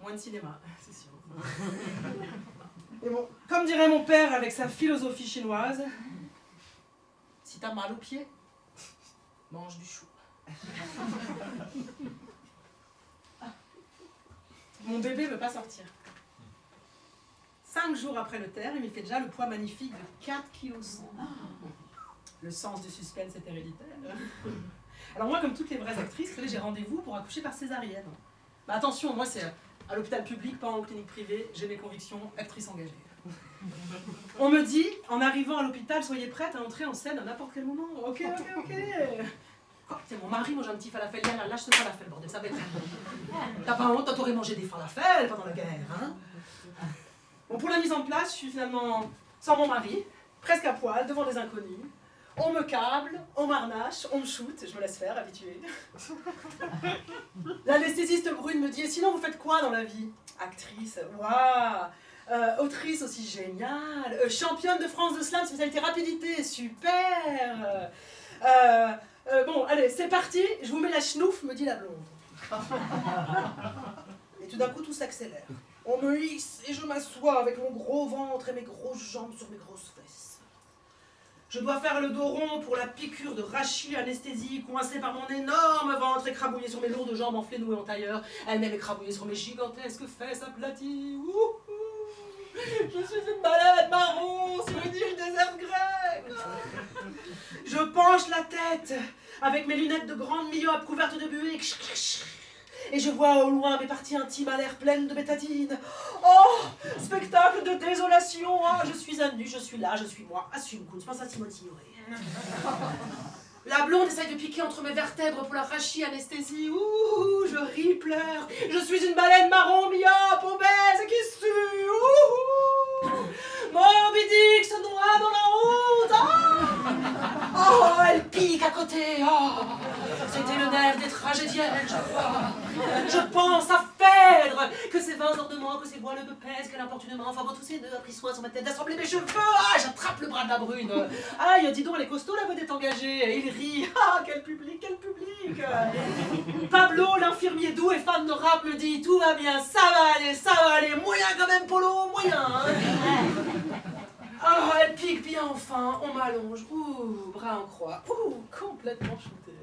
Moins de cinéma, c'est sûr. Et bon, comme dirait mon père avec sa philosophie chinoise, si t'as mal aux pieds, mange du chou. Mon bébé ne veut pas sortir. 5 jours après le terme, il fait déjà le poids magnifique de 4,1 kg. Le sens du suspense est héréditaire. Alors moi, comme toutes les vraies actrices, j'ai rendez-vous pour accoucher par césarienne. Mais attention, moi c'est à l'hôpital public, pas en clinique privée, j'ai mes convictions, actrice engagée. On me dit, en arrivant à l'hôpital, soyez prête à entrer en scène à n'importe quel moment. Ok. Oh, c'est mon mari, moi j'ai un petit falafel, là, lâche ce falafel, bordel, ça va être... T'as pas honte, toi t'aurais mangé des falafels pendant la guerre, hein? Bon, pour la mise en place, je suis finalement sans mon mari, presque à poil, devant des inconnus. On me câble, on m'arnache, on me shoot, je me laisse faire, habituée. L'anesthésiste brune me dit, et sinon vous faites quoi dans la vie? Actrice, waouh, autrice aussi géniale, championne de France de slam, spécialité rapidité, super. Bon, allez, c'est parti, je vous mets la schnouf, me dit la blonde. Et tout d'un coup, tout s'accélère. On me hisse et je m'assois avec mon gros ventre et mes grosses jambes sur mes grosses fesses. Je dois faire le dos rond pour la piqûre de rachis anesthésie coincée par mon énorme ventre écrabouillé sur mes lourdes jambes enflées nouées en tailleur, elle-même écrabouillée sur mes gigantesques fesses aplaties. Je suis une malade marron sur une île déserte grecque. Je penche la tête avec mes lunettes de grande myope couvertes de buée. Et je vois au loin mes parties intimes à l'air pleines de bétadine. Oh, spectacle de désolation. Oh, je suis un nu, je suis là, je suis moi. Assume, Koun, je pense à Timothy Yoré. La blonde essaye de piquer entre mes vertèbres pour la rachis anesthésie. Ouh, je ris, pleure. Je suis une baleine marron, myope, obèse et qui sue. Moby Dick se noie dans la honte. Oh, elle pique à côté. Oh, c'était le nerf des tragédiennes, je crois. Je pense à Phèdre, que ces vains ornements, que ces voiles de pèse, que l'importunement, enfin bon, tous ces nœuds a pris soin sur ma tête d'assembler mes cheveux. Ah, j'attrape le bras de la brune. Aïe, dis donc, elle est costaud, la vedette engagée. Il rit. Ah, quel public, quel public. Pablo, l'infirmier doux et fan de rap, me dit, tout va bien, ça va aller. Moyen quand même, Polo, moyen. Hein. Ah, elle pique bien enfin, on m'allonge. Ouh, bras en croix. Ouh, complètement shooté.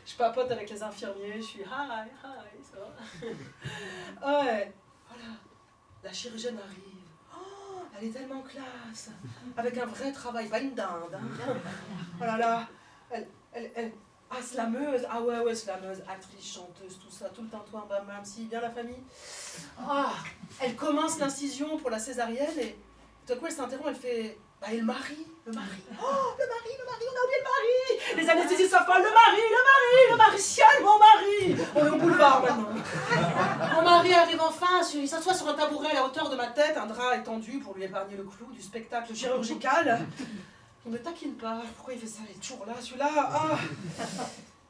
Je papote avec les infirmiers, je suis hi, ça va. Ouais, voilà, la chirurgienne arrive. Oh, elle est tellement classe, avec un vrai travail, pas une dinde. Hein. Oh là là, elle, ah, slameuse, ah ouais, slameuse, actrice, chanteuse, tout ça, tout le tintouin, bam bam, si, bien la famille. Ah, elle commence l'incision pour la césarienne et tout à coup elle s'interrompt, elle fait... Bah, et le mari. Oh, le mari, on a oublié le mari. Les anesthésistes s'affolent, le mari, ciel, mon mari. On est au boulevard maintenant. Mon mari arrive enfin, il s'assoit sur un tabouret à la hauteur de ma tête, un drap étendu pour lui épargner le clou du spectacle chirurgical. Il ne me taquine pas, pourquoi il fait ça, il est toujours là, celui-là. Ah.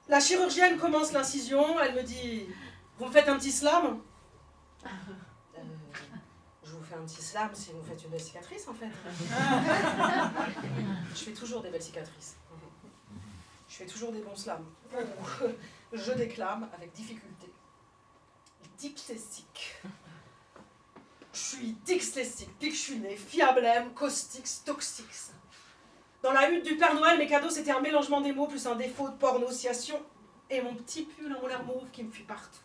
La chirurgienne commence l'incision, elle me dit, vous me faites un petit slam? Je vous fais un petit slam si vous faites une belle cicatrice, en fait. Je fais toujours des belles cicatrices. Je fais toujours des bons slams. Je déclame avec difficulté. Dipsestique. Je suis dixlestique, picchuné, fiablème, caustix, toxix. Dans la hutte du Père Noël, mes cadeaux, c'était un mélangement des mots plus un défaut de pornonciation et mon petit pull en moulaire mauve qui me fuit partout.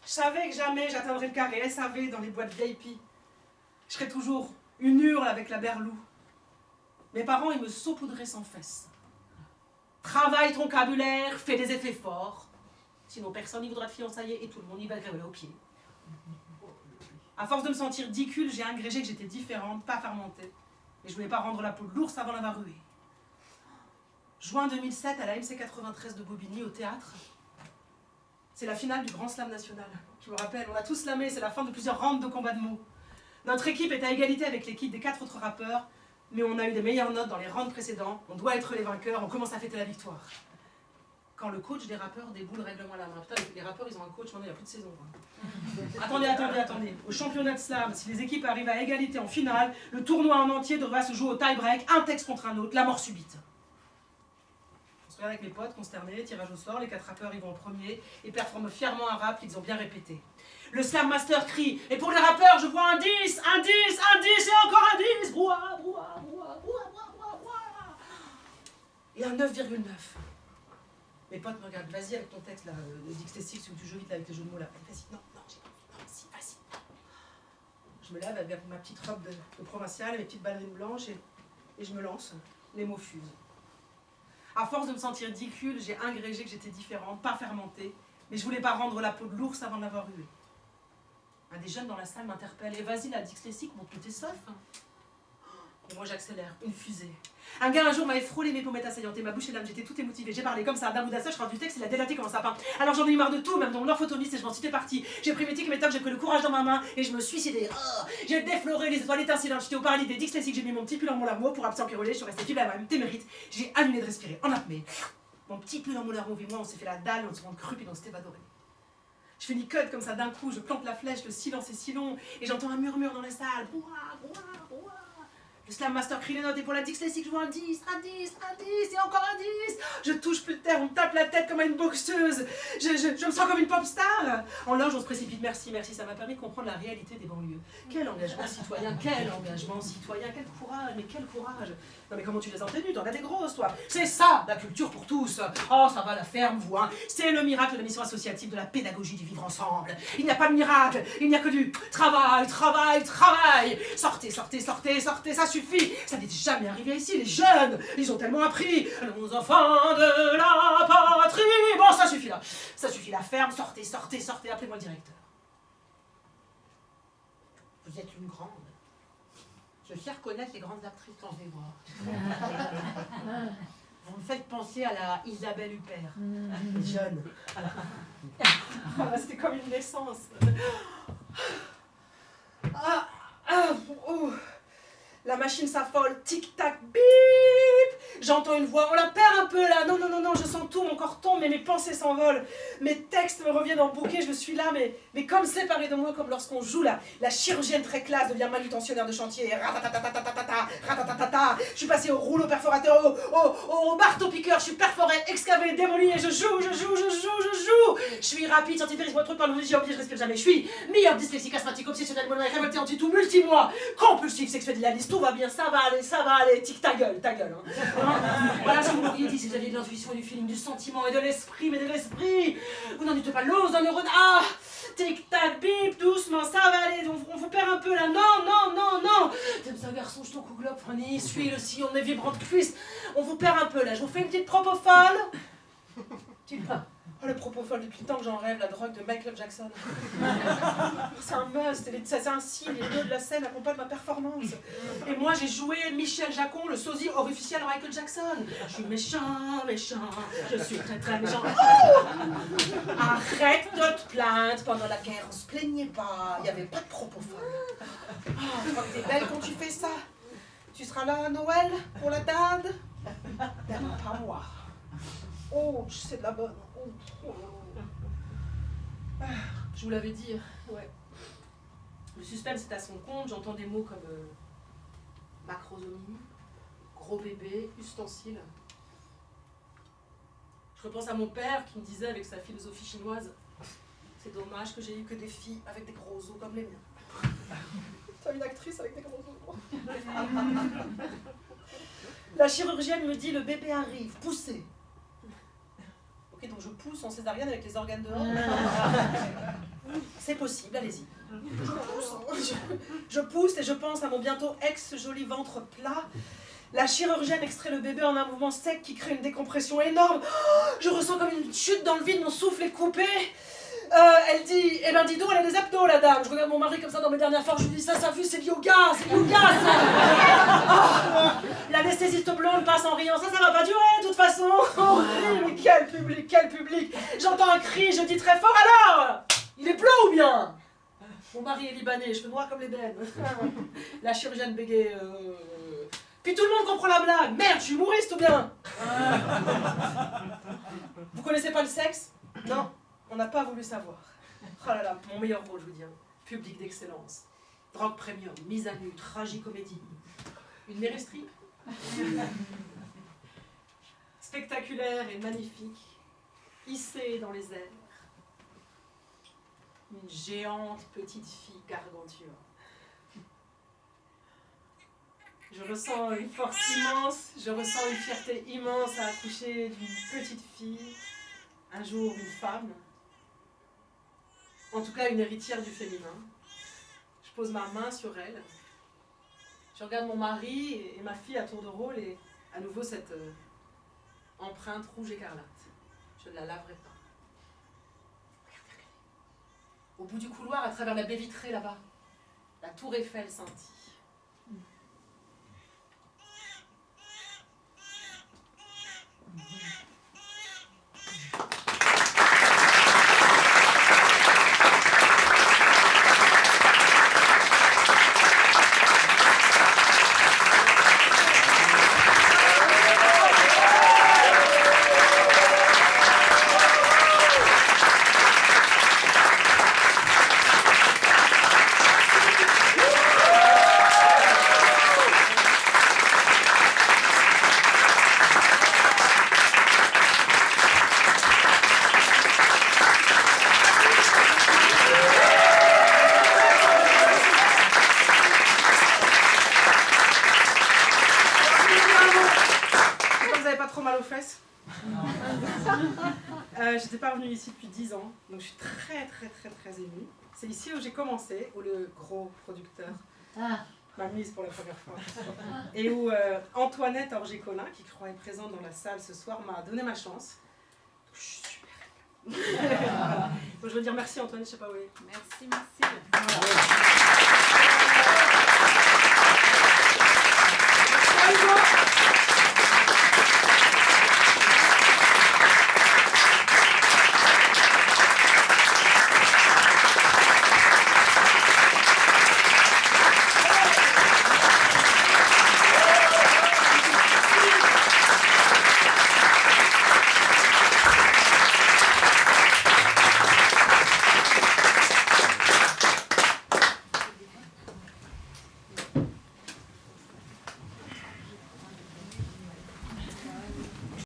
Je savais que jamais j'atteindrais le carré SAV dans les boîtes VIP. Je serais toujours une hurle avec la berlou. Mes parents, ils me saupoudraient sans fesses. Travaille ton vocabulaire, fais des effets forts. Sinon, personne n'y voudra te fiançailler et tout le monde y va gréver au pied. À force de me sentir dicule, j'ai agrégé que j'étais différente, pas fermentée. Et je voulais pas rendre la peau de l'ours avant l'avoir ruée. Juin 2007, à la MC 93 de Bobigny, au théâtre. C'est la finale du Grand Slam national. Je me rappelle, on a tous slamé, c'est la fin de plusieurs rounds de combat de mots. Notre équipe est à égalité avec l'équipe des 4 autres rappeurs, mais on a eu des meilleures notes dans les rounds précédents. On doit être les vainqueurs, on commence à fêter la victoire. Quand le coach des rappeurs déboule règlement à la main. Putain, les rappeurs, ils ont un coach, maintenant il n'y a plus de saison. Attendez. Au championnat de slam, si les équipes arrivent à égalité en finale, le tournoi en entier devra se jouer au tie-break, un texte contre un autre, la mort subite. On se regarde avec mes potes, consternés, tirage au sort, les 4 rappeurs ils vont en premier et performent fièrement un rap qu'ils ont bien répété. Le Slam Master crie, et pour les rappeurs, je vois un 10 et encore un 10, brouhaha. et un 9,9. Mes potes me regardent, vas-y avec ton texte là, le dixtestique, où tu joues vite là, avec les jeux de mots là. Vas-y, non, j'ai pas envie, non, si, vas-y. Je me lève avec ma petite robe de provinciale, mes petites ballerines blanches et je me lance. Les mots fusent. À force de me sentir ridicule, j'ai ingrégé que j'étais différente, pas fermentée, mais je voulais pas rendre la peau de l'ours avant de l'avoir ruée. Un des jeunes dans la salle m'interpelle, et vas-y la dyslexique, montre que t'es sauf. Et moi j'accélère, une fusée. Un gars un jour m'avait frôlé mes pommettes assaillantes et ma bouche et l'âme, j'étais toute émotivée. J'ai parlé comme ça, d'un bout d'assaut, je crois du texte, il a délaté comme un sapin. Alors j'en ai eu marre de tout, même de mon orthophoniste, et je m'en suis partie. J'ai pris mes tics et mes tocs, j'ai pris le courage dans ma main et je me suis suicidée. Oh, j'ai défloré les étoiles étincelantes, j'étais au paradis des dyslexiques, j'ai mis mon petit pull en moulin à pour absorber je suis restée fille à même, tes mérites. J'ai annulé de respirer en apnée. Mon petit pull en moulin et moi, on s'est fait la dalle, on se rend cru puis on s'est évadoré. Je fais une cut comme ça d'un coup, je plante la flèche, le silence est si long et j'entends un murmure dans la salle. Le Slam Master crie les notes et pour la dyslexique, je vois un 10, un 10, un 10 et encore un 10. Je touche plus de terre, on me tape la tête comme à une boxeuse. Je me sens comme une pop star. En loge, on se précipite. Merci, merci, ça m'a permis de comprendre la réalité des banlieues. Quel engagement citoyen, quel courage, mais quel courage. Non mais comment tu les as entenus? T'en as des grosses, toi. C'est ça, la culture pour tous. Oh, ça va la ferme, vous, hein. C'est le miracle de la mission associative de la pédagogie du vivre ensemble. Il n'y a pas de miracle, il n'y a que du travail, travail, travail. Sortez, sortez, sortez, sortez, ça suffit. Ça n'est jamais arrivé ici, les jeunes, ils ont tellement appris. Nos enfants de la patrie. Bon, ça suffit là. Ça suffit, la ferme, sortez, sortez, sortez, appelez-moi le directeur. Vous êtes une grande. Je sais reconnaître les grandes actrices quand je les vois. Vous me faites penser à la Isabelle Huppert. Jeune. C'était comme une naissance. La machine s'affole, tic-tac, bip. J'entends une voix, on la perd un peu là. Non, non, non, non, je sens tout, mon corps tombe, mais mes pensées s'envolent. Mes textes me reviennent en bouquet, je suis là, mais comme séparée de moi, comme lorsqu'on joue la chirurgienne très classe devient manutentionnaire de chantier. Ratatatatata, ratatatata. Je suis passée au rouleau perforateur, au marteau-piqueur, je suis perforée, excavée, démolie, et je joue. Je suis rapide, scientifique, votre par le j'ai oublié, je respire jamais. Je suis myope, dyslexique, asthmatique, obsessionnel, monomaniaque, révolté, anti-tout, multi-moi, compulsif, sexualiste, tout va bien, ça va aller, tic ta gueule, hein. Voilà ce que vous m'auriez dit si vous aviez de l'intuition, du feeling, du sentiment et de l'esprit, mais de l'esprit. Vous n'en dites pas l'ose d'un neurone. Ah, tic-tac, bip, doucement, ça va aller, on vous perd un peu là. Non. T'aimes ça, garçon, je t'en globe, Fanny, suis le sillon de mes vibrantes cuisses. On vous perd un peu là, je vous fais une petite propofol. Oh, le propofol, depuis le temps que j'en rêve, la drogue de Michael Jackson. C'est un must, c'est un signe, les nœuds de la scène accompagnent ma performance. Et moi, j'ai joué Michel Jacon, le sosie officiel de Michael Jackson. Je suis méchant, je suis très très méchant. Arrête de te plaindre, pendant la guerre, on se plaignait pas, il n'y avait pas de propofol. Je crois que t'es belle quand tu fais ça. Tu seras là à Noël pour la dinde? Ben, pas moi. Oh, c'est de la bonne. Je vous l'avais dit, ouais. Le suspense est à son compte, j'entends des mots comme macrosomie, gros bébé, ustensile. Je repense à mon père qui me disait avec sa philosophie chinoise, c'est dommage que j'ai eu que des filles avec des gros os comme les miens. T'as une actrice avec des gros os. La chirurgienne me dit, le bébé arrive, poussez. Ok, donc je pousse en césarienne avec les organes dehors. C'est possible, allez-y. Je pousse et je pense à mon bientôt ex-joli ventre plat. La chirurgienne extrait le bébé en un mouvement sec qui crée une décompression énorme. Je ressens comme une chute dans le vide, mon souffle est coupé. Elle dit, eh ben dis donc, elle a des abdos la dame. Je regarde mon mari comme ça dans mes dernières forces, je lui dis ça vu, c'est yoga ça. L'anesthésiste blonde passe en riant, ça va pas durer de toute façon. On rit, mais quel public. J'entends un cri, je dis très fort, alors il est bleu ou bien? Mon mari est libanais, cheveux noirs comme l'ébène. La chirurgienne bégaye, puis tout le monde comprend la blague. Merde, je suis humoriste ou bien? Vous connaissez pas le sexe? Non. On n'a pas voulu savoir. Oh là là, mon meilleur rôle, je vous dis. Public d'excellence. Drogue premium, mise à nu, tragicomédie. Une Meryl Streep. Spectaculaire et magnifique. Hissée dans les airs. Une géante petite fille gargantua. Je ressens une force immense, je ressens une fierté immense à accoucher d'une petite fille, un jour une femme, en tout cas une héritière du féminin. Je pose ma main sur elle, je regarde mon mari et ma fille à tour de rôle et à nouveau cette empreinte rouge écarlate. Je ne la laverai pas. Regardez, regardez. Au bout du couloir, à travers la baie vitrée là-bas, la tour Eiffel scintille. J'étais pas revenue ici depuis 10 ans, donc je suis très émue. C'est ici où j'ai commencé, où le gros producteur m'a mise pour la première fois. Et où Antoinette Orgé-Colin, qui je crois est présente dans la salle ce soir, m'a donné ma chance. Donc, je suis super. Donc, je veux dire merci Antoinette, je sais pas où elle est. Merci. Voilà.